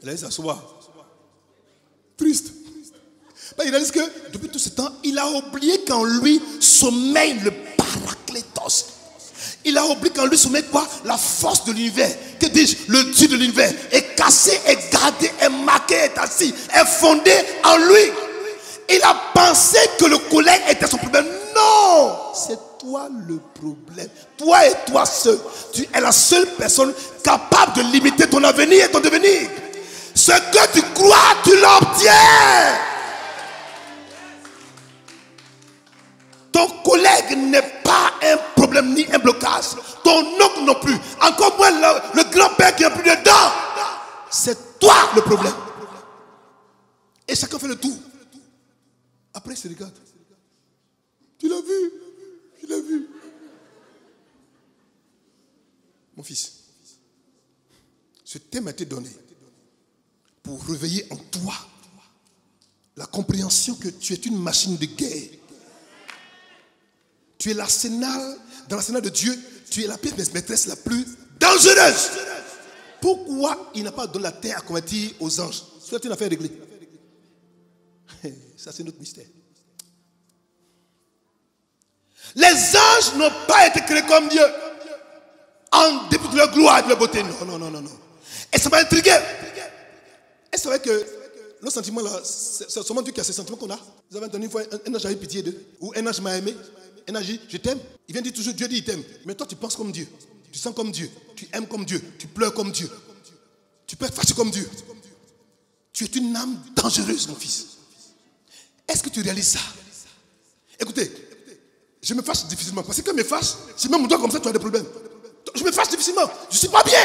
Il a dit s'asseoir. Triste. Il réalise que depuis tout ce temps, il a oublié qu'en lui sommeille le Paraclétos. Il a oublié qu'en lui sommeille quoi? La force de l'univers. Que dis-je? Le Dieu de l'univers est cassé, est gardé, est marqué, est assis, est fondé en lui. Il a pensé que le collègue était son problème. Non, c'est toi le problème. Toi et toi seul. Tu es la seule personne capable de limiter ton avenir et ton devenir. Ce que tu crois, tu l'obtiens. Ton collègue n'est pas un problème ni un blocage. Ton oncle non plus. Encore moins le grand-père qui n'est plus dedans. C'est toi le problème. Et chacun fait le tour. Après, il se regarde. Tu l'as vu? Il l'a vu. Mon fils, ce thème a été donné pour réveiller en toi la compréhension que tu es une machine de guerre. Tu es l'arsenal, dans l'arsenal de Dieu, tu es la pièce maîtresse la plus dangereuse. Pourquoi il n'a pas donné la terre à convertir aux anges? C'est une affaire réglée. Ça, c'est notre mystère. Les anges n'ont pas été créés comme Dieu, en dépit de leur gloire et de leur beauté. Non. Et ça m'a intrigué. Et c'est vrai que nos sentiments là, c'est seulement Dieu qui a ces sentiments qu'on a. Vous avez entendu une fois un ange a eu pitié d'eux, ou un ange m'a aimé, un ange dit je t'aime. Il vient dire toujours Dieu dit il t'aime. Mais toi tu penses comme Dieu, tu sens comme Dieu, tu aimes comme Dieu, tu pleures comme Dieu. Tu peux être fâché comme Dieu. Tu es une âme dangereuse, mon fils. Est-ce que tu réalises ça? Écoutez, je me fâche difficilement. Parce que quand je me fâche, si même mon doigt comme ça, tu as des problèmes. Je me fâche difficilement. Je ne suis pas bien.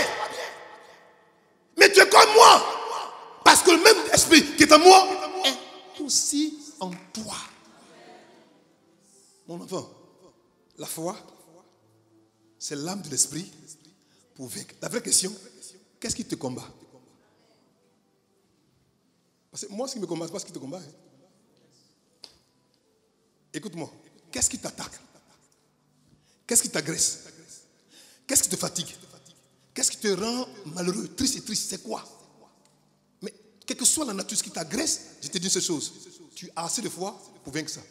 Mais tu es comme moi. Parce que le même esprit qui est en moi est aussi en toi. Mon enfant, la foi, c'est l'âme de l'esprit pour vaincre. La vraie question, qu'est-ce qui te combat? Parce que moi, ce qui me combat, ce n'est pas ce qui te combat. Écoute-moi, qu'est-ce qui t'attaque? Qu'est-ce qui t'agresse? Qu'est-ce qui te fatigue? Qu'est-ce qui te rend malheureux, triste et triste? C'est quoi? Mais quelle que soit la nature, ce qui t'agresse, je te dis cette chose. Tu as assez de foi pour vaincre ça.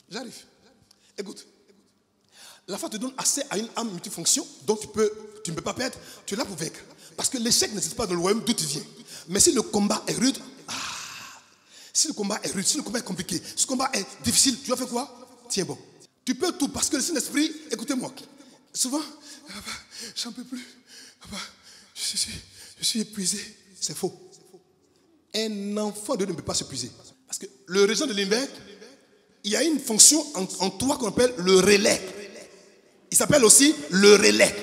J'arrive. Écoute. La foi te donne accès à une âme multifonction dont tu ne peux pas perdre. Tu es là pour vaincre. Parce que l'échec n'existe pas dans le royaume d'où tu viens. Mais si le combat est rude, si le combat est rude, si le combat est compliqué, si le combat est difficile, tu vas faire quoi? Tiens bon. Tu peux tout parce que le Saint-Esprit, écoutez-moi, souvent, papa, j'en peux plus. Papa, je suis épuisé. C'est faux. Un enfant de Dieu ne peut pas s'épuiser. Parce que le régent de l'univers, il y a une fonction en toi qu'on appelle le relais. Il s'appelle aussi le relais.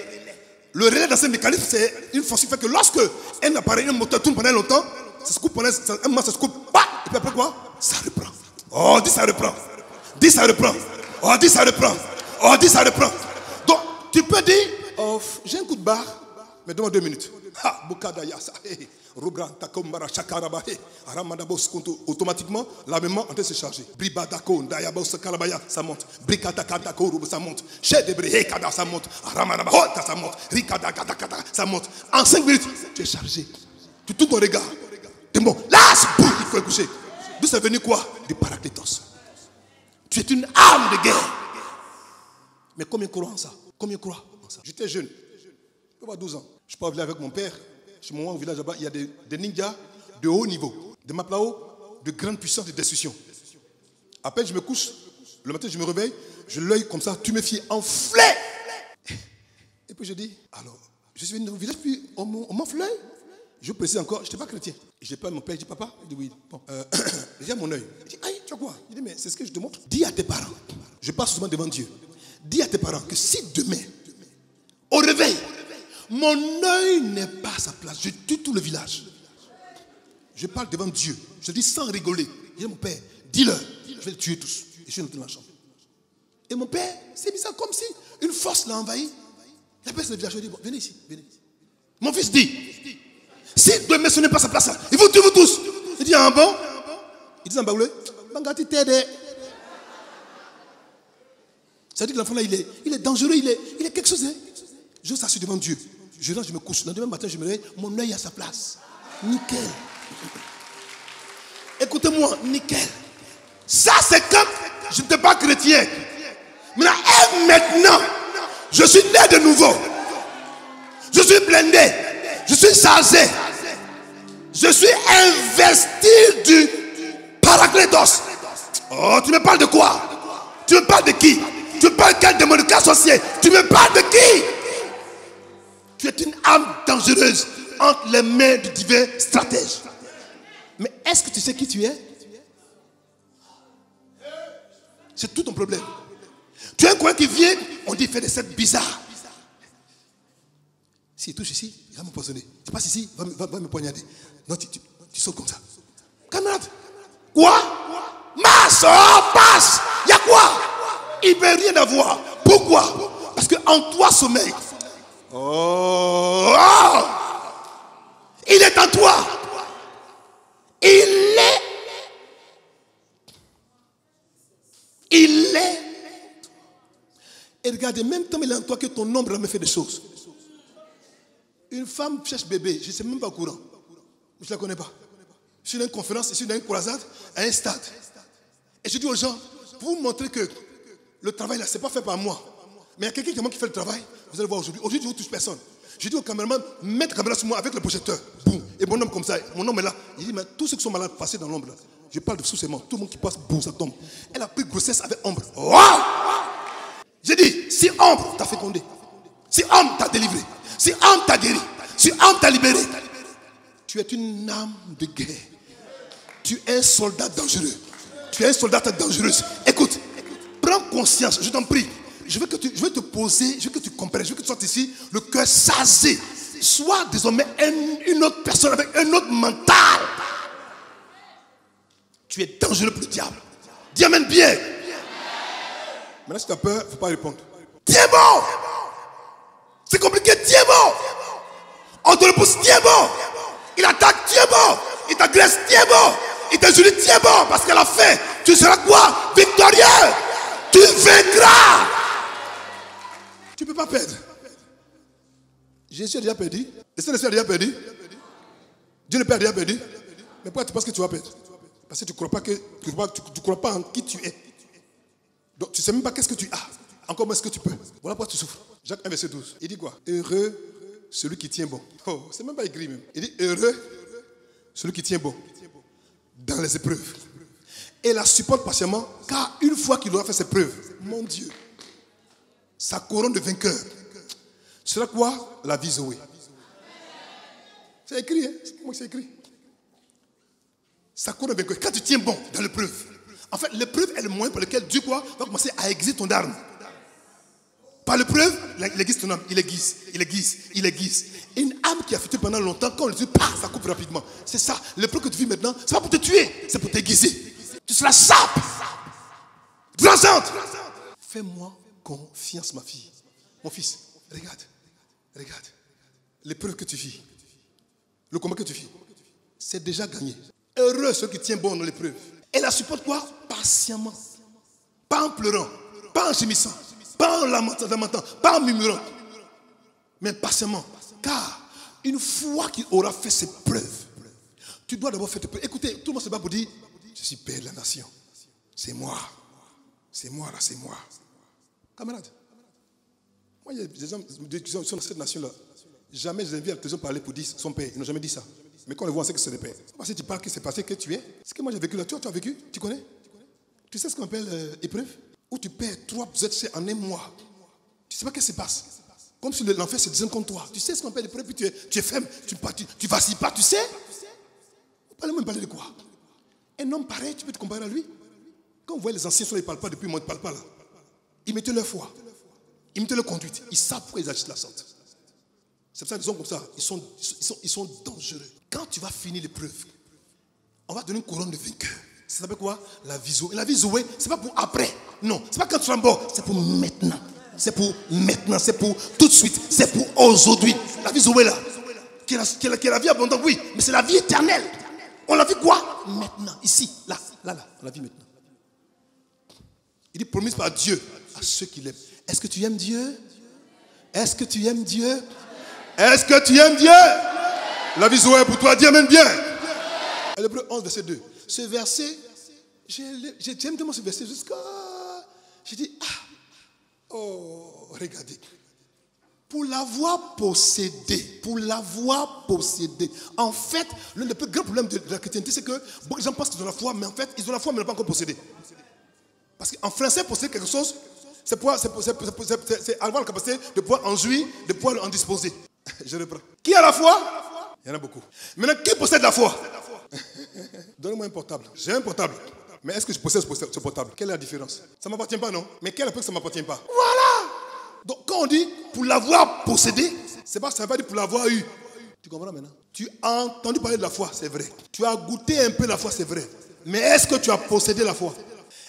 Le relais dans ce mécanisme, c'est une fonction qui fait que lorsque un appareil, un moteur tourne pendant longtemps, ça se coupe pendant un moment, ça se coupe, et puis après quoi? Ça reprend. Oh, dis ça reprend. Dis ça reprend. Oh, dis ça reprend. Oh, dis ça reprend. Donc, tu peux dire, oh, j'ai un coup de barre, mais donne-moi 2 minutes. Automatiquement, la mémoire est en train de se charger. Ça monte. Ça monte. Ça monte. Ça monte. En 5 minutes, tu es chargé. Tu tournes ton regard. T'es bon. Là, il faut coucher. D'où c'est venu quoi? Du paraclétos. Tu es une âme de guerre. Mais combien croient en ça? Combien croient en ça? J'étais jeune. Je peux avoir 12 ans. Je suis pas venu avec mon père. Chez moi, au village là-bas, il y a des ninjas de haut niveau. Des maplao de grande puissance de destruction. Après, je me couche. Le matin, je me réveille. Je l'œil comme ça, tuméfié, enflé. Et puis je dis, alors, je suis venu au village, puis on m'enfle l'œil. Je précise encore, je n'étais pas chrétien. Et je parle à mon père, je dis, papa, il dit oui. Bon, j'ai mon œil. Il dit, aïe, tu vois quoi? Il dit, mais c'est ce que je te montre. Dis à tes parents, je passe souvent devant Dieu. Dis à tes parents que si demain, au réveil, mon œil n'est pas à sa place, je tue tout le village. Je parle devant Dieu. Je dis sans rigoler. Je dis à mon père, dis-leur, je vais les tuer tous. Et je suis rentré dans la chambre. Et mon père, c'est bizarre, comme si une force l'a envahi. Il appelle le village, je dis, bon, venez ici, venez. Mon fils dit, si demain ce n'est pas sa place là, il faut tuer vous tous. Il dit, ah bon? Il dit, en baoulé, Bangati t'aide. Ça veut dire que l'enfant là, il est dangereux, il est quelque chose. Hein? Je s'assieds devant Dieu. Je rentre, je me couche. Le lendemain matin, je me réveille, mon œil à sa place. Nickel. Écoutez-moi, nickel. Ça, c'est comme je n'étais pas chrétien. Maintenant, je suis né de nouveau. Je suis blindé. Je suis chargé. Je suis investi du paraclétos. Oh, tu me parles de quoi? Tu me parles de qui? Tu me parles de quel démoniaque associé? Tu me parles de qui? Tu es une âme dangereuse entre les mains de divers stratèges. Mais est-ce que tu sais qui tu es? C'est tout ton problème. Tu as un coin qui vient, on dit il fait des scènes bizarres. S'il touche ici, il va m'empoisonner. Tu passes ici, il va me poignarder. Non, tu sautes comme ça. Camarade, quoi? Marche, passe. Il y a quoi? Il ne veut rien avoir. Pourquoi? Parce qu'en toi sommeille. Oh! Il est en toi. Il est. Et regardez, même tant il est en toi que ton ombre me fait des choses. Une femme cherche bébé, je ne sais même pas au courant. Je ne la connais pas. Je suis dans une conférence, je suis dans une croisade, à un stade. Et je dis aux gens, pour vous montrer que le travail là, ce n'est pas fait par moi. Mais il y a quelqu'un qui fait le travail. Vous allez voir aujourd'hui. Aujourd'hui, je ne touche personne. Je dis au caméraman, mets la caméra sur moi avec le projecteur. Boum. Et mon homme comme ça, mon homme est là. Il dit, mais tous ceux qui sont malades, passez dans l'ombre. Je parle de sous-sément. Tout le monde qui passe, boum, ça tombe. Elle a pris grossesse avec ombre. Wow! J'ai dit, si ombre t'a fécondé, si ombre t'a délivré, si ombre t'a guéri, Si âme t'a libéré, tu es une âme de guerre. Tu es un soldat dangereux. Tu es un soldat dangereuse. Écoute, prends conscience, je t'en prie. Je veux te poser, je veux que tu comprennes, je veux que tu sois ici, le cœur chargé. Sois désormais une autre personne avec un autre mental. Tu es dangereux pour le diable. Dis amen bien. Maintenant, si tu as peur, il ne faut pas répondre. Tiens bon. C'est compliqué, tiens bon. On te le pousse, tiens bon. Il attaque, tiens bon. Il t'agresse, tiens bon. Il t'insulte, tiens bon. Parce qu'à la fin, tu seras quoi? Victorieux. Tu vaincras. Tu ne peux pas perdre. Jésus a déjà perdu. Le Saint-Esprit a déjà perdu. Dieu le Père a déjà perdu. Mais pourquoi tu penses que tu vas perdre? Parce que tu ne crois pas en qui tu es. Donc tu ne sais même pas qu'est-ce que tu as. Encore moins ce que tu peux. Voilà pourquoi tu souffres. Jacques 1, verset 12. Il dit quoi? Heureux celui qui tient bon. Oh, c'est même pas écrit même. Il dit heureux celui qui tient bon dans les épreuves. Et la supporte patiemment, car une fois qu'il aura fait ses preuves, mon Dieu, sa couronne de vainqueur sera quoi? La vie Zoé. C'est écrit, hein? C'est moi qui c'est écrit. Sa couronne de vainqueur. Quand tu tiens bon dans l'épreuve, en fait, l'épreuve est le moyen par lequel Dieu quoi, va commencer à aiguiser ton arme. Par l'épreuve, il aiguise ton âme, il aiguise. Et une âme qui a fêté pendant longtemps, quand on le dit, ça coupe rapidement. C'est ça. L'épreuve que tu vis maintenant, c'est pas pour te tuer, c'est pour t'aiguiser. Tu seras sape. Transcende. Fais-moi confiance, ma fille. Mon fils, regarde. L'épreuve que tu vis, le combat que tu vis, c'est déjà gagné. Heureux ceux qui tiennent bon dans l'épreuve. Et la supporte quoi? Patiemment. Pas en pleurant, pas en gémissant, pas en lamentant, pas en murmurant. Mais patiemment. Car une fois qu'il aura fait ses preuves, tu dois d'abord faire tes preuves. Écoutez, tout le monde se bat pour dire, je suis père de la nation. C'est moi. C'est moi là, c'est moi. Camarade. Moi, il y a des gens qui sont dans cette nation-là. Jamais je les invite à te parler pour dire son père. Ils n'ont jamais dit ça. Mais quand on le voit, on sait que c'est le père. Parce que tu parles, que c'est passé, que tu es. Ce que moi j'ai vécu là, tu as vécu, tu connais? Tu sais ce qu'on appelle épreuve? Où tu perds 3 ZC en un mois. Tu ne sais pas ce qui se passe. Comme si l'enfer se disait contre toi. Tu sais ce qu'on appelle l'épreuve, puis tu es ferme, tu vacilles pas, tu sais? On ne peut même parler de quoi? Un homme pareil, tu peux te comparer à lui? Quand vous voyez les anciens, ils ne parlent pas depuis moi, ils ne parlent pas là. Ils mettaient leur foi. Ils mettaient leur conduite. Ils savent pourquoi ils agissent de la sorte. C'est pour ça qu'ils sont comme ça. Ils sont dangereux. Quand tu vas finir l'épreuve, on va te donner une couronne de vainqueur. Ça s'appelle quoi? La vie Zoé. La vie Zoé, c'est pas pour après. Non, c'est pas quand tu seras mort. C'est pour maintenant. C'est pour maintenant. C'est pour tout de suite. C'est pour aujourd'hui. La vie Zoé là, qui est la vie abondante, oui, mais c'est la vie éternelle. On la vit quoi? Maintenant, ici, là, on la vit maintenant. Il dit promise par Dieu à ceux qui l'aiment. Est-ce que tu aimes Dieu? Est-ce que tu aimes Dieu? Est-ce que tu aimes Dieu? La vie Zoé pour toi, dis amen bien. Hébreux 11, verset 2. Ce verset, j'aime tellement ce verset jusqu'à... J'ai dit, regardez. Pour l'avoir possédé. En fait, l'un des plus grands problèmes de la chrétienté, c'est que beaucoup de gens pensent qu'ils ont la foi, mais en fait, ils ont la foi, mais ils n'ont pas encore possédé. Parce qu'en français, posséder quelque chose, c'est avoir la capacité de pouvoir en jouir, de pouvoir en disposer. Je reprends. Qui a la foi? Il y en a beaucoup. Maintenant, qui possède la foi? Donnez-moi un portable. J'ai un portable. Mais est-ce que je possède ce portable? Quelle est la différence? Ça ne m'appartient pas, non? Mais quelle est que ça ne m'appartient pas? Voilà! Donc, quand on dit pour l'avoir possédé, ça ne veut pas dire pour l'avoir eu. Tu comprends maintenant? Tu as entendu parler de la foi, c'est vrai. Tu as goûté un peu la foi, c'est vrai. Mais est-ce que tu as possédé la foi?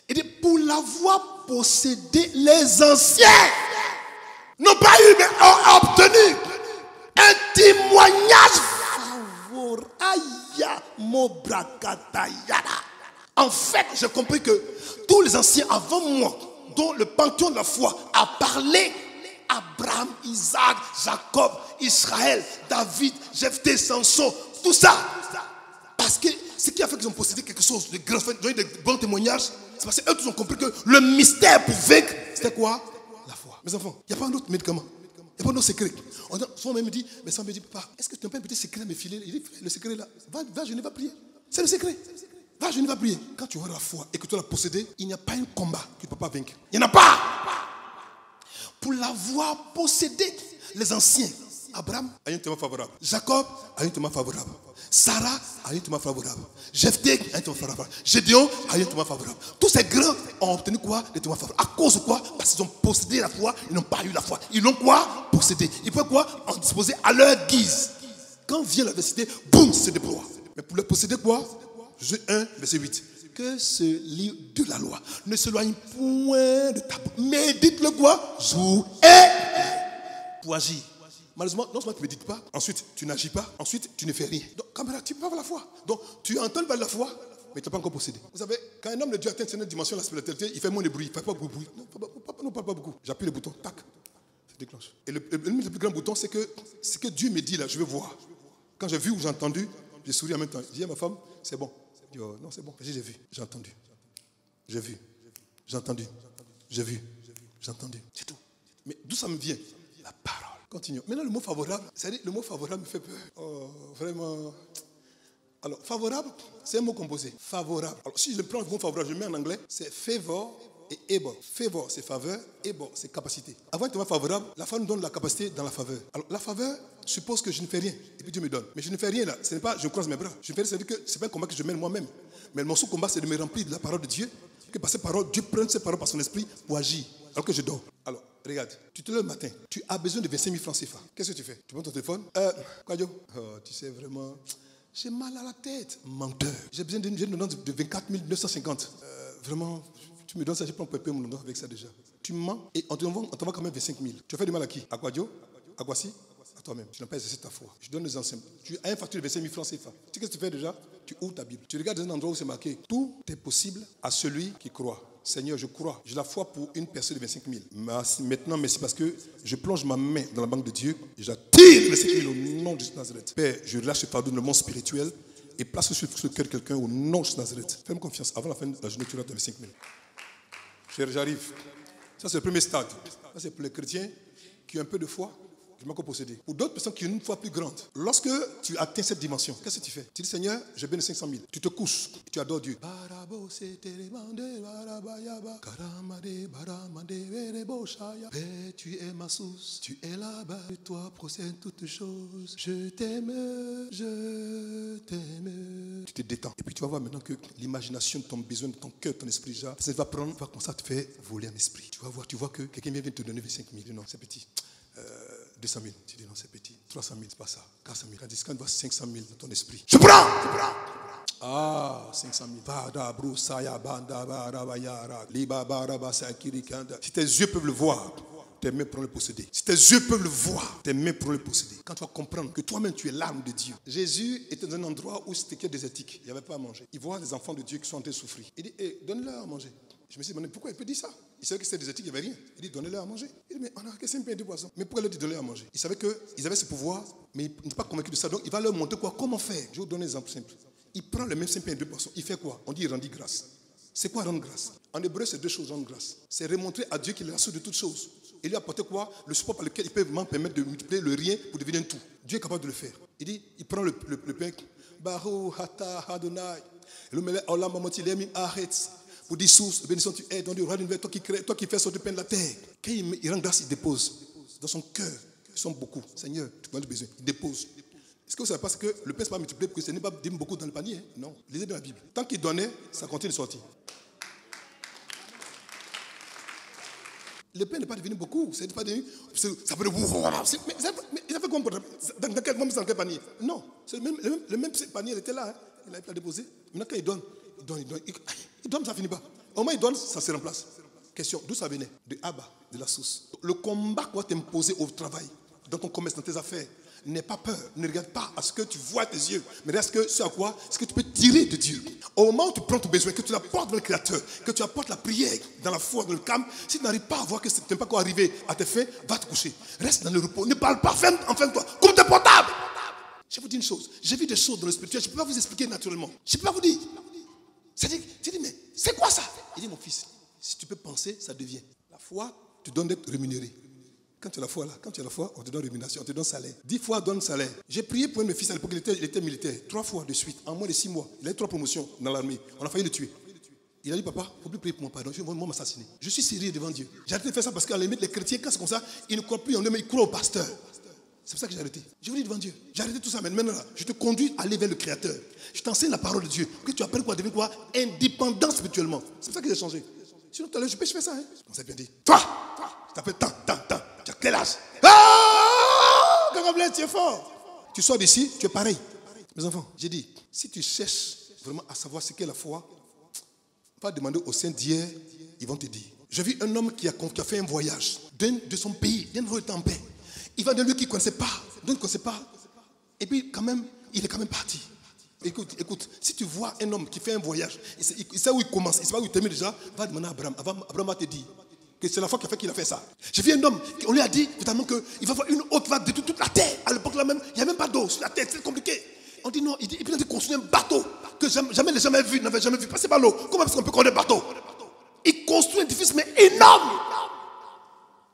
Il dit pour l'avoir possédé, les anciens n'ont pas eu, mais ont obtenu un témoignage favorable. En fait, j'ai compris que tous les anciens avant moi, dont le panthéon de la foi a parlé, Abraham, Isaac, Jacob, Israël, David, Jephthé, Samson, tout ça. Parce que ce qui a fait qu'ils ont possédé quelque chose de grand, ils ont eu de bons témoignages, c'est parce qu'eux tous ont compris que le mystère pour vaincre, c'était quoi? La foi. Mes enfants, il n'y a pas un autre médicament. Il n'y a pas un autre secret. Souvent même me dit, mais ça me dit, papa, est-ce que tu n'as pas un petit secret à me filer? Il dit, le secret là, va, je ne vais prier. C'est le secret. Va, je ne vais prier. Quand tu auras la foi et que tu l'as possédée, il n'y a pas un combat que tu ne peux pas vaincre. Il n'y en a pas. Pour l'avoir possédé, les anciens Abraham a eu un témoin favorable. Jacob a eu un témoin favorable. Sarah a eu un témoin favorable. Jephthé a eu un témoin favorable. Gédéon a eu un témoin favorable. Tous ces grands ont obtenu quoi? Des témoins favorables. À cause de quoi? Parce qu'ils ont possédé la foi, ils n'ont pas eu la foi. Ils l'ont quoi? Possédé. Ils peuvent quoi? En disposer à leur guise. Quand vient l'adversité, boum, c'est déploie. Mais pour le posséder quoi? Jeu 1, verset 8. Que ce livre de la loi ne s'éloigne point de ta bouche. Médite-le quoi? Jour et pour agir. Malheureusement, non seulement tu ne médites pas, ensuite tu n'agis pas, ensuite tu ne fais rien. Donc, camarade, tu peux pas avoir la foi. Donc, tu entends parler de la foi, mais tu n'as pas encore possédé. Vous savez, quand un homme de Dieu atteint une dimension de la spiritualité, il fait moins de bruit, il ne fait pas beaucoup de bruit. Non, parle pas beaucoup. J'appuie le bouton, tac, ça déclenche. Et le plus grand bouton, c'est que Dieu me dit là, je veux voir. Quand j'ai vu ou j'ai entendu, j'ai souri en même temps. Je dis à ma femme, c'est bon. Je dis, oh, non, c'est bon. J'ai vu, j'ai entendu. J'ai vu, j'ai entendu. J'ai vu, j'ai entendu. C'est tout. Mais d'où ça me vient? La parole. Continuons. Maintenant, le mot favorable, c'est-à-dire le mot favorable me fait peur. Oh, vraiment. Alors, favorable, c'est un mot composé. Favorable. Alors, si je prends le mot favorable, je le mets en anglais, c'est favor et able. Favor, c'est faveur, able, c'est capacité. Avant d'être favorable, la foi nous donne la capacité dans la faveur. Alors, la faveur suppose que je ne fais rien, et puis Dieu me donne. Mais je ne fais rien là, ce n'est pas je croise mes bras. Je ne fais rien, c'est-à-dire que ce n'est pas un combat que je mène moi-même. Mais mon sous-combat, c'est de me remplir de la parole de Dieu, que par ces paroles, Dieu prenne ces paroles par son esprit pour agir, alors que je dors. Alors, regarde, tu te lèves le matin, tu as besoin de 25 000 francs CFA. Qu'est-ce que tu fais? Tu prends ton téléphone. Quoi, Dieu? Tu sais vraiment, j'ai mal à la tête. Menteur. J'ai besoin d'une ordonnance de 24 950. Vraiment, tu me donnes ça, je prends pour payer mon ordonnance avec ça déjà. Tu mens et on t'envoie quand même 25 000. Tu as fait du mal à qui? À quoi, Dieu? À quoi si? À toi-même. Tu n'as pas exercé ta foi. Je donne les enseignements. Tu as une facture de 25 000 francs CFA. Tu sais qu'est-ce que tu fais déjà? Tu ouvres ta Bible. Tu regardes dans un endroit où c'est marqué tout est possible à celui qui croit. Seigneur, je crois. J'ai la foi pour une personne de 25 000. Maintenant, merci parce que je plonge ma main dans la banque de Dieu et j'attire les 25 000 au nom de Nazareth. Père, je lâche ce fardeau dans le monde spirituel et place sur le cœur de quelqu'un au nom de Nazareth. Fais-moi confiance. Avant la fin de la journée, tu auras 25 000. J'arrive. Ça, c'est le premier stade. Ça, c'est pour les chrétiens qui ont un peu de foi. Je m'en posséder. Pour d'autres personnes qui ont une foi plus grande, lorsque tu atteins cette dimension, qu'est-ce que tu fais? Tu dis, Seigneur, j'ai besoin de 500 000. Tu te couches, tu adores Dieu. Père, tu es ma source, tu es là-bas, de toi procèdent toutes choses. Je t'aime, je t'aime. Tu te détends. Et puis tu vas voir maintenant que l'imagination de ton besoin, de ton cœur, de ton esprit, ça va commencer à te faire voler en esprit. Tu vas voir que quelqu'un vient te donner 25 000. Non, c'est petit. 200 000, tu dis non, c'est petit. 300 000, c'est pas ça. 400 000, quand tu vois 500 000 dans ton esprit, je prends. Ah, 500 000. Si tes yeux peuvent le voir, tes mains pourront le posséder. Si tes yeux peuvent le voir, tes mains pourront le posséder. Quand tu vas comprendre que toi-même tu es l'arme de Dieu. Jésus était dans un endroit où c'était désertique. Il n'y avait pas à manger. Il voit des enfants de Dieu qui sont en train de souffrir. Il dit, donne-leur à manger. Je me suis dit, pourquoi il peut dire ça? Il savait que c'était désertique, il n'y avait rien. Il dit, donnez-leur à manger. Il dit, mais on a que 5 pains et 2 poissons. Mais pourquoi il leur dit, donnez-leur à manger? Il savait qu'ils avaient ce pouvoir, mais il n'est pas convaincu de ça. Donc il va leur montrer quoi? Comment faire? Je vais vous donner un exemple simple. Il prend le même 5 pains et 2 poissons. Il fait quoi? On dit, il rendit grâce. C'est quoi rendre grâce? En hébreu, c'est 2 choses, rendre grâce. C'est remontrer à Dieu qu'il est la source de toutes choses. Et lui apporter quoi? Le support par lequel il peut vraiment permettre de multiplier le rien pour devenir un tout. Dieu est capable de le faire. Il dit, il prend le pain. Baru hata Adonai. Le mêlé olam mamoti lemin aretz. Pour dire source, bénédiction tu es dans le roi de l'univers, toi qui fais sortir le pain de la terre. Quand il rend grâce, il dépose dans son cœur. Ils sont beaucoup. Seigneur, tu as besoin. Il dépose. Est-ce que vous savez pas que le pain n'est pas multiplié parce que ce n'est pas beaucoup dans le panier? Hein? Non. Lisez dans la Bible. Tant qu'il donnait, ça continue de sortir. Le pain n'est pas devenu beaucoup. C'est pas devenu. Ça peut être. Mais il a fait quoi? Dans quel panier? Non. C'est le même panier, il était là. Hein? Il a déposé. Maintenant, quand il donne. Il donne, ça finit pas. Au moins, il donne, ça se remplace. Question, d'où ça venait? De Abba, de la source. Le combat qu'on va t'imposer au travail, dans ton commerce, dans tes affaires, n'aie pas peur. Ne regarde pas à ce que tu vois à tes yeux, mais reste que ce à quoi? Ce que tu peux tirer de Dieu. Au moment où tu prends ton besoin, que tu l'apportes dans le Créateur, que tu apportes la prière dans la foi, dans le calme, si tu n'arrives pas à voir que tu n'es pas encore arrivé à tes fins, va te coucher. Reste dans le repos. Ne parle pas, ferme-toi. Coupe tes portables. Je vous dis une chose. J'ai vu des choses dans le spirituel. Je ne peux pas vous expliquer naturellement. Je ne peux pas vous dire. C'est-à-dire, tu dis, mais c'est quoi ça? Il dit, mon fils, si tu peux penser, ça devient. La foi te donne d'être rémunéré. Quand tu as la foi là, on te donne rémunération, on te donne salaire. 10 fois, donne salaire. J'ai prié pour un de mes fils à l'époque, il était militaire. 3 fois de suite, en moins de 6 mois. Il a eu 3 promotions dans l'armée. On a failli le tuer. Il a dit, papa, il ne faut plus prier pour mon pardon. Je vais m'assassiner. Je suis sérieux devant Dieu. J'ai arrêté de faire ça parce qu'à la limite, les chrétiens, quand c'est comme ça, ils ne croient plus en eux, mais ils croient au pasteur. C'est pour ça que j'ai arrêté. Je vous dis devant Dieu. J'ai arrêté tout ça. Mais maintenant, là, je te conduis à aller vers le Créateur. Je t'enseigne la parole de Dieu. Pour que tu apprennes quoi, devenir quoi? Indépendant spirituellement. C'est pour ça que j'ai changé. Sinon, tout à l'heure, je peux faire ça. Hein? On s'est bien dit. Toi, je t'appelle tant. Tu as quel âge? Ah! Quand Blaise, tu es fort. Tu sors d'ici, tu es pareil. Mes enfants, j'ai dit, si tu cherches vraiment à savoir ce qu'est la foi, va demander aux saints d'hier, ils vont te dire. J'ai vu un homme qui a fait un voyage de son pays, d'un endroit en paix. Il va de lui qui ne connaissait pas, donc ne connaissait pas. Et puis, quand même, il est quand même parti. Écoute, si tu vois un homme qui fait un voyage, il sait où il commence, il sait pas où il termine déjà, va demander à Abraham. Abraham va te dire que c'est la foi qui a fait qu'il a fait ça. J'ai vu un homme, on lui a dit notamment qu'il va voir une eau qui va détruire toute la terre. À l'époque là même, il n'y a même pas d'eau sur la terre, c'est compliqué. On dit non, et puis il a dit construire un bateau que jamais les jamais vu, n'avait jamais vu passer par l'eau. Comment est-ce qu'on peut construire un bateau? Il construit un édifice mais énorme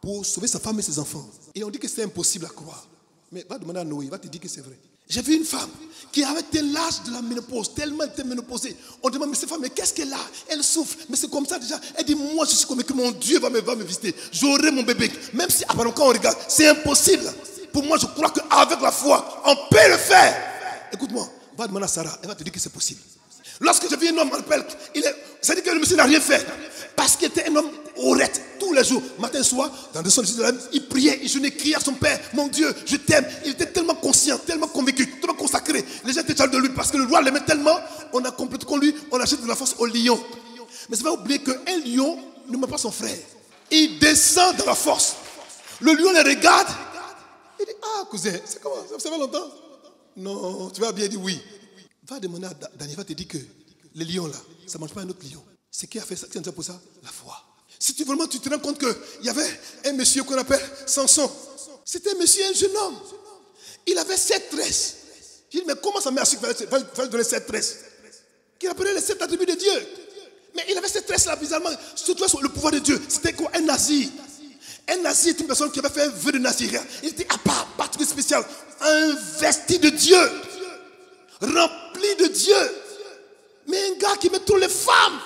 pour sauver sa femme et ses enfants. Et on dit que c'est impossible à croire. Mais va demander à Noé, il va te dire que c'est vrai. J'ai vu une femme qui avait l'âge de la ménopause, tellement elle était ménopausée. On demande, mais cette femme, mais qu'est-ce qu'elle a? Elle souffre, mais c'est comme ça déjà. Elle dit, moi je suis convaincu que mon Dieu va me visiter. J'aurai mon bébé. Même si, apparemment, quand on regarde, c'est impossible. Pour moi, je crois qu'avec la foi, on peut le faire. Écoute-moi, va demander à Sarah, elle va te dire que c'est possible. Lorsque j'ai vu un homme en pelle, ça dit que le monsieur n'a rien fait. Parce qu'il était un homme honnête tous les jours, matin et soir, dans le son de il priait, il jeûnait, criait à son père, mon Dieu, je t'aime. Il était tellement conscient, tellement convaincu, tellement consacré. Les gens étaient jaloux de lui parce que le roi l'aimait tellement. On a complété qu'on lui, on achète de la force au lion. Mais c'est pas oublier qu'un lion ne met pas son frère. Il descend dans la force. Le lion le regarde. Il dit, ah cousin, c'est comment? Ça fait longtemps? Non, tu vas bien dire oui. Va demander à Daniel, va te dire que les lions là, ça ne mange pas un autre lion. C'est qui a fait ça, qui a pour ça? La foi. Si tu te rends compte qu'il y avait un monsieur qu'on appelle Samson. C'était un monsieur, un jeune homme. Il avait 7 tresses. Je dis, mais comment sa mère va lui donner 7 tresses? Qu'il appelait les 7 attributs de Dieu. Mais il avait 7 tresses là, bizarrement, surtout sur le pouvoir de Dieu. C'était quoi? Un nazi. Un nazi est une personne qui avait fait un vœu de naziréen. Il était à part, particulier spécial. Investi de Dieu. Rempli de Dieu. Mais un gars qui met toutes les femmes.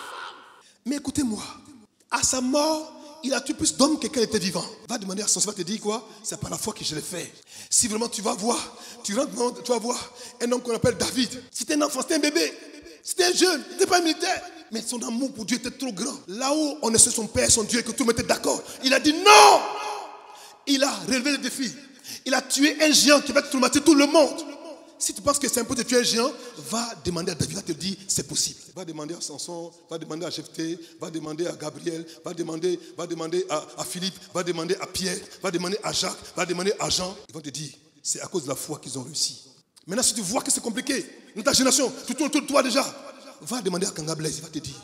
Mais écoutez-moi, à sa mort, il a tué plus d'hommes que quand il était vivant. Va demander à son va te dire quoi? C'est par la foi que je l'ai fait. Si vraiment tu vas voir, tu vas voir un homme qu'on appelle David. C'était un enfant, c'était un bébé. C'était un jeune, il n'était pas un militaire. Mais son amour pour Dieu était trop grand. Là-haut, on est sur son père, son Dieu, et que tout le monde était d'accord. Il a dit non. Il a relevé le défi. Il a tué un géant qui va traumatiser tout le monde. Si tu penses que c'est impossible de tuer un géant, va demander à David, va te dire c'est possible. Va demander à Samson, va demander à Jephthé, va demander à Gabriel, va demander à Philippe, va demander à Pierre, va demander à Jacques, va demander à Jean. Ils vont te dire, c'est à cause de la foi qu'ils ont réussi. Maintenant, si tu vois que c'est compliqué, dans ta génération, tu tournes autour de toi déjà, va demander à Kanga Blaise, il va te dire.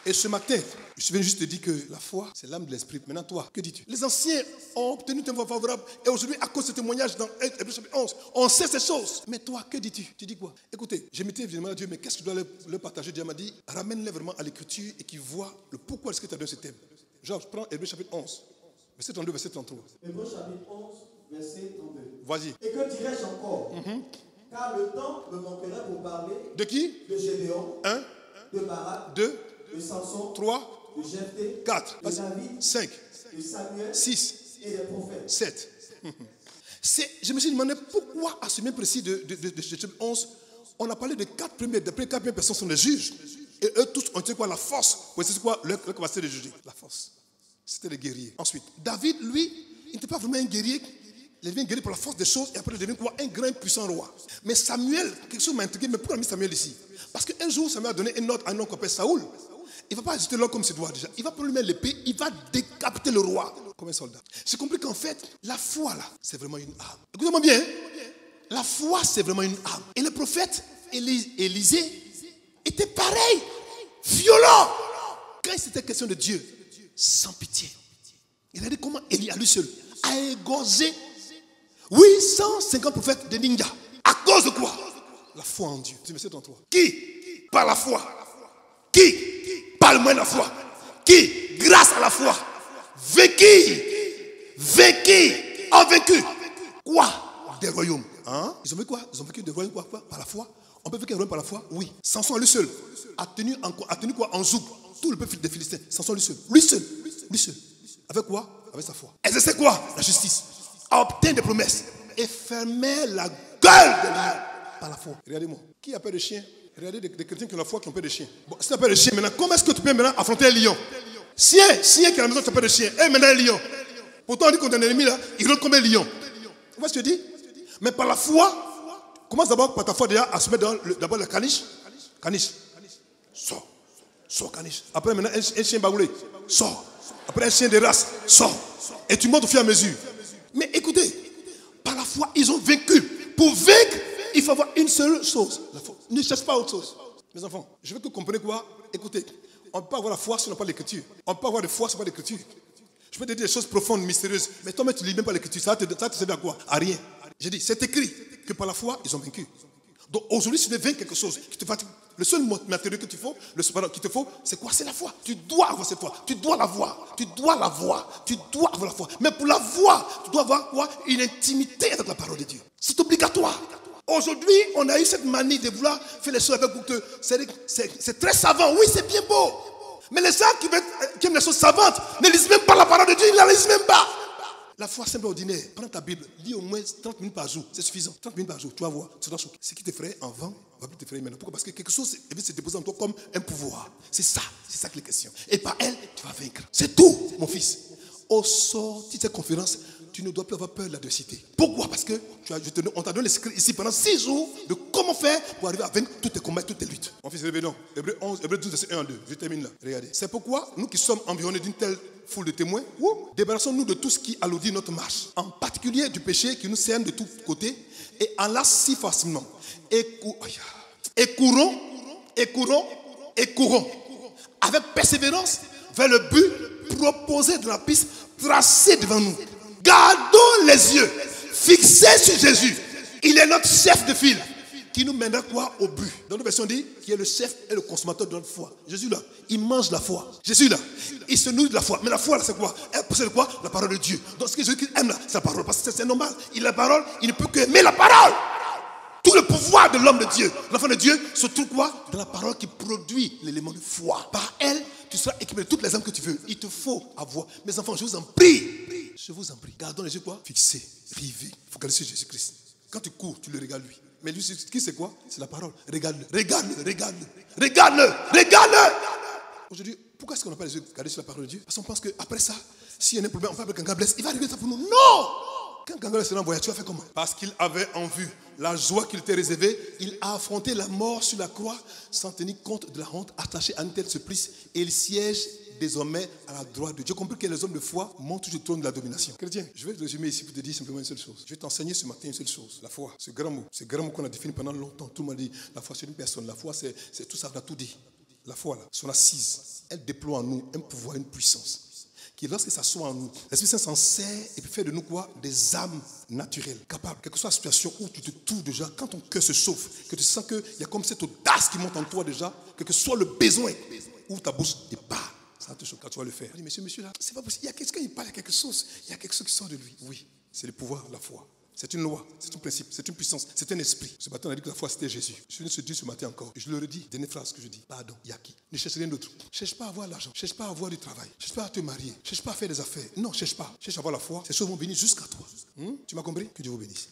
Et ce matin, je viens juste te dire que la foi, c'est l'âme de l'esprit. Maintenant, toi, que dis-tu? Les anciens ont obtenu un voix favorable. Et aujourd'hui, à cause de ce témoignage dans Hébreux chapitre 11, on sait ces choses. Mais toi, que dis-tu? Tu dis quoi? Écoutez, je m'étais évidemment à Dieu, mais qu'est-ce que je dois leur partager? Dieu m'a dit, ramène-les vraiment à l'écriture et qu'ils voient le pourquoi est-ce que tu as donné ce thème. Genre, je prends Hébreux chapitre 11, verset 32, verset 33. Hébreux chapitre 11, verset 32. Vas-y. Et que dirais-je encore? Car le temps me manquerait pour parler. De qui? De Gédéon. 1. De Barak. 2. De Samson. 3. De Jephthé. 4. De David. 5. De Samuel. 6. Et des prophètes. 7. Je me suis demandé pourquoi, à ce même précis de 11, on a parlé de 4 premières. Les 4 premières personnes sont des juges. Et eux tous ont été quoi? La force. C'est quoi leur capacité de juger? La force. C'était les guerriers. Ensuite, David, lui, il n'était pas vraiment un guerrier. Il devient guerrier pour la force des choses et après il devient quoi? Un grand puissant roi. Mais Samuel, quelque chose m'a intrigué, mais pourquoi on a mis Samuel ici? Parce qu'un jour, Samuel a donné un ordre à un homme qu'on appelle Saoul. Il ne va pas ajouter l'ordre comme c'est doit déjà. Il va prendre lui-même l'épée, il va décapiter le roi comme un soldat. J'ai compris qu'en fait, la foi là, c'est vraiment une arme. Écoutez-moi bien, la foi c'est vraiment une arme. Et le prophète Élisée était pareil, violent. Quand c'était question de Dieu, sans pitié. Il a dit comment Élie à lui seul a égorgé 850 prophètes de ninja. À cause de quoi? La foi en Dieu. Tu me sais en toi. Qui? Par la foi. Qui? Par le moyen de la foi. Qui? Grâce à la foi. Vaincu. En vaincu. Quoi? Des royaumes. Hein? Ils ont vécu quoi? Ils ont vécu des royaumes quoi? Par la foi. On peut vaincre un royaume par la foi? Oui. Samson à lui seul a tenu quoi? En joug tout le peuple des Philistins. Samson lui seul. Lui seul. Avec quoi? Avec sa foi. Exercer quoi? La justice. Obtenir des promesses. Et fermer la gueule de l'âne par la foi. Regardez-moi. Qui a peur de chien? Regardez des chrétiens qui ont la foi qui ont peur de chien. Bon, si tu as peur de chien, maintenant, comment est-ce que tu peux maintenant affronter un lion? Chien qui est à la maison, tu as peur de chien. Et maintenant un lion. Pourtant, on dit qu'on a un ennemi là, il rentre comme un lion. Tu vois ce que je dis? Mais par la foi, commence d'abord par ta foi déjà à se mettre d'abord la caniche. Caniche. Sors. Sors, caniche. Après, maintenant, un chien baoulé. Sors. Après, un chien de race. Sors. Et tu montes au fur et à mesure. Mais écoutez, par la foi, ils ont vaincu. Pour vaincre, il faut avoir une seule chose. La foi. Ne cherche pas autre chose. Mes enfants, je veux que vous compreniez quoi? Écoutez, on ne peut pas avoir la foi si on n'a pas l'écriture. On ne peut pas avoir de foi si on n'a pas l'écriture. Je peux te dire des choses profondes, mystérieuses, mais toi-même tu ne lis même pas l'écriture. Ça te sert à quoi? À rien. J'ai dit, c'est écrit que par la foi, ils ont vaincu. Donc aujourd'hui, si tu veux vaincre quelque chose, le seul matériau que qu'il te faut, c'est quoi? C'est la foi. Tu dois avoir cette foi. Tu dois la voir. Tu dois la voir. Tu dois avoir la foi. Mais pour la voir, tu dois avoir quoi? Une intimité avec la parole de Dieu. C'est obligatoire. Aujourd'hui, on a eu cette manie de vouloir faire les choses avec vous. C'est très savant. Oui, c'est bien beau. Mais les gens qui aiment les choses savantes ne lisent même pas la parole de Dieu. Ils ne la lisent même pas. La foi simple et ordinaire. Prends ta Bible, lis au moins 30 minutes par jour. C'est suffisant. 30 minutes par jour, tu vas voir. Tu vas choquer. Ce qui te ferait avant, va plus te faire maintenant. Pourquoi? Parce que quelque chose veut se déposer en toi comme un pouvoir. C'est ça que les questions. Et par elle, tu vas vaincre. C'est tout, mon fils. Au sorti de cette conférence, tu ne dois plus avoir peur de l'adversité. Pourquoi? Parce que on t'a donné les secrets ici pendant 6 jours de comment faire pour arriver à vaincre tous tes combats, toutes tes luttes. Mon fils, réveillons. Hébreux 12, verset 1 à 2. Je termine là. Regardez. C'est pourquoi nous qui sommes environnés d'une telle foule de témoins, débarrassons-nous de tout ce qui alourdit notre marche, en particulier du péché qui nous cerne de tous côtés et enlace si facilement. Et courons avec persévérance vers le but proposé de la piste tracée devant nous. Gardons les yeux fixés sur Jésus. Il est notre chef de file qui nous mènera quoi? Au but. Dans notre version dit qu'il est le chef et le consommateur de notre foi. Jésus là, il mange la foi. Jésus là, il se nourrit de la foi. Mais la foi là, c'est quoi? C'est quoi? La parole de Dieu. Donc ce que Jésus aime là, c'est la parole. Parce que c'est normal. Il a la parole, il ne peut que aimer la parole. Tout le pouvoir de l'homme de Dieu, l'enfant de Dieu, se trouve quoi? Dans la parole qui produit l'élément de foi. Par elle, tu seras équipé de toutes les âmes que tu veux. Il te faut avoir. Mes enfants, je vous en prie. Je vous en prie. Gardons les yeux quoi? Fixés, rivés. Focalisés sur Jésus-Christ. Quand tu cours, tu le regardes lui. Mais lui, c'est quoi? C'est la parole. Regarde-le. Aujourd'hui, pourquoi est-ce qu'on n'a pas les yeux gardés sur la parole de Dieu? Parce qu'on pense qu'après ça, s'il y a un problème, on va appeler quelqu'un blesse. Il va arriver ça pour nous. Non! Quand quelqu'un sera en voyage, tu vas faire comment? Parce qu'il avait en vue la joie qu'il était réservée, il a affronté la mort sur la croix sans tenir compte de la honte attachée à une telle supplice. Et il siège désormais à la droite de Dieu. Compris que les hommes de foi montent sur le trône de la domination. Chrétien, je vais te résumer ici pour te dire simplement une seule chose. Je vais t'enseigner ce matin une seule chose. La foi, ce grand mot qu'on a défini pendant longtemps. Tout le monde dit la foi c'est une personne. La foi c'est tout ça, on a tout dit. La foi là, son assise, elle déploie en nous un pouvoir, une puissance. Qui lorsque ça soit en nous, l'Esprit Saint s'en sert et puis fait de nous quoi? Des âmes naturelles, capables, quelle que soit la situation où tu te trouves déjà, quand ton cœur se chauffe, que tu sens qu'il y a comme cette audace qui monte en toi déjà, quel que soit le besoin, où ta bouche débat, ça te choque, tu vas le faire. Je dis, monsieur là, c'est pas possible, il y a quelqu'un qui parle, il y a quelque chose qui sort de lui. Oui, c'est le pouvoir, la foi. C'est une loi, c'est un principe, c'est une puissance, c'est un esprit. Ce matin, on a dit que la foi, c'était Jésus. Je viens de se dire ce matin encore. Et je le redis, dernière phrase que je dis. Pardon, il y a qui? Ne cherche rien d'autre. Ne cherche pas à avoir l'argent. Ne cherche pas à avoir du travail. Ne cherche pas à te marier. Ne cherche pas à faire des affaires. Non, cherche pas. Cherche à avoir la foi. Ces choses vont venir jusqu'à toi. Tu m'as compris? Que Dieu vous bénisse.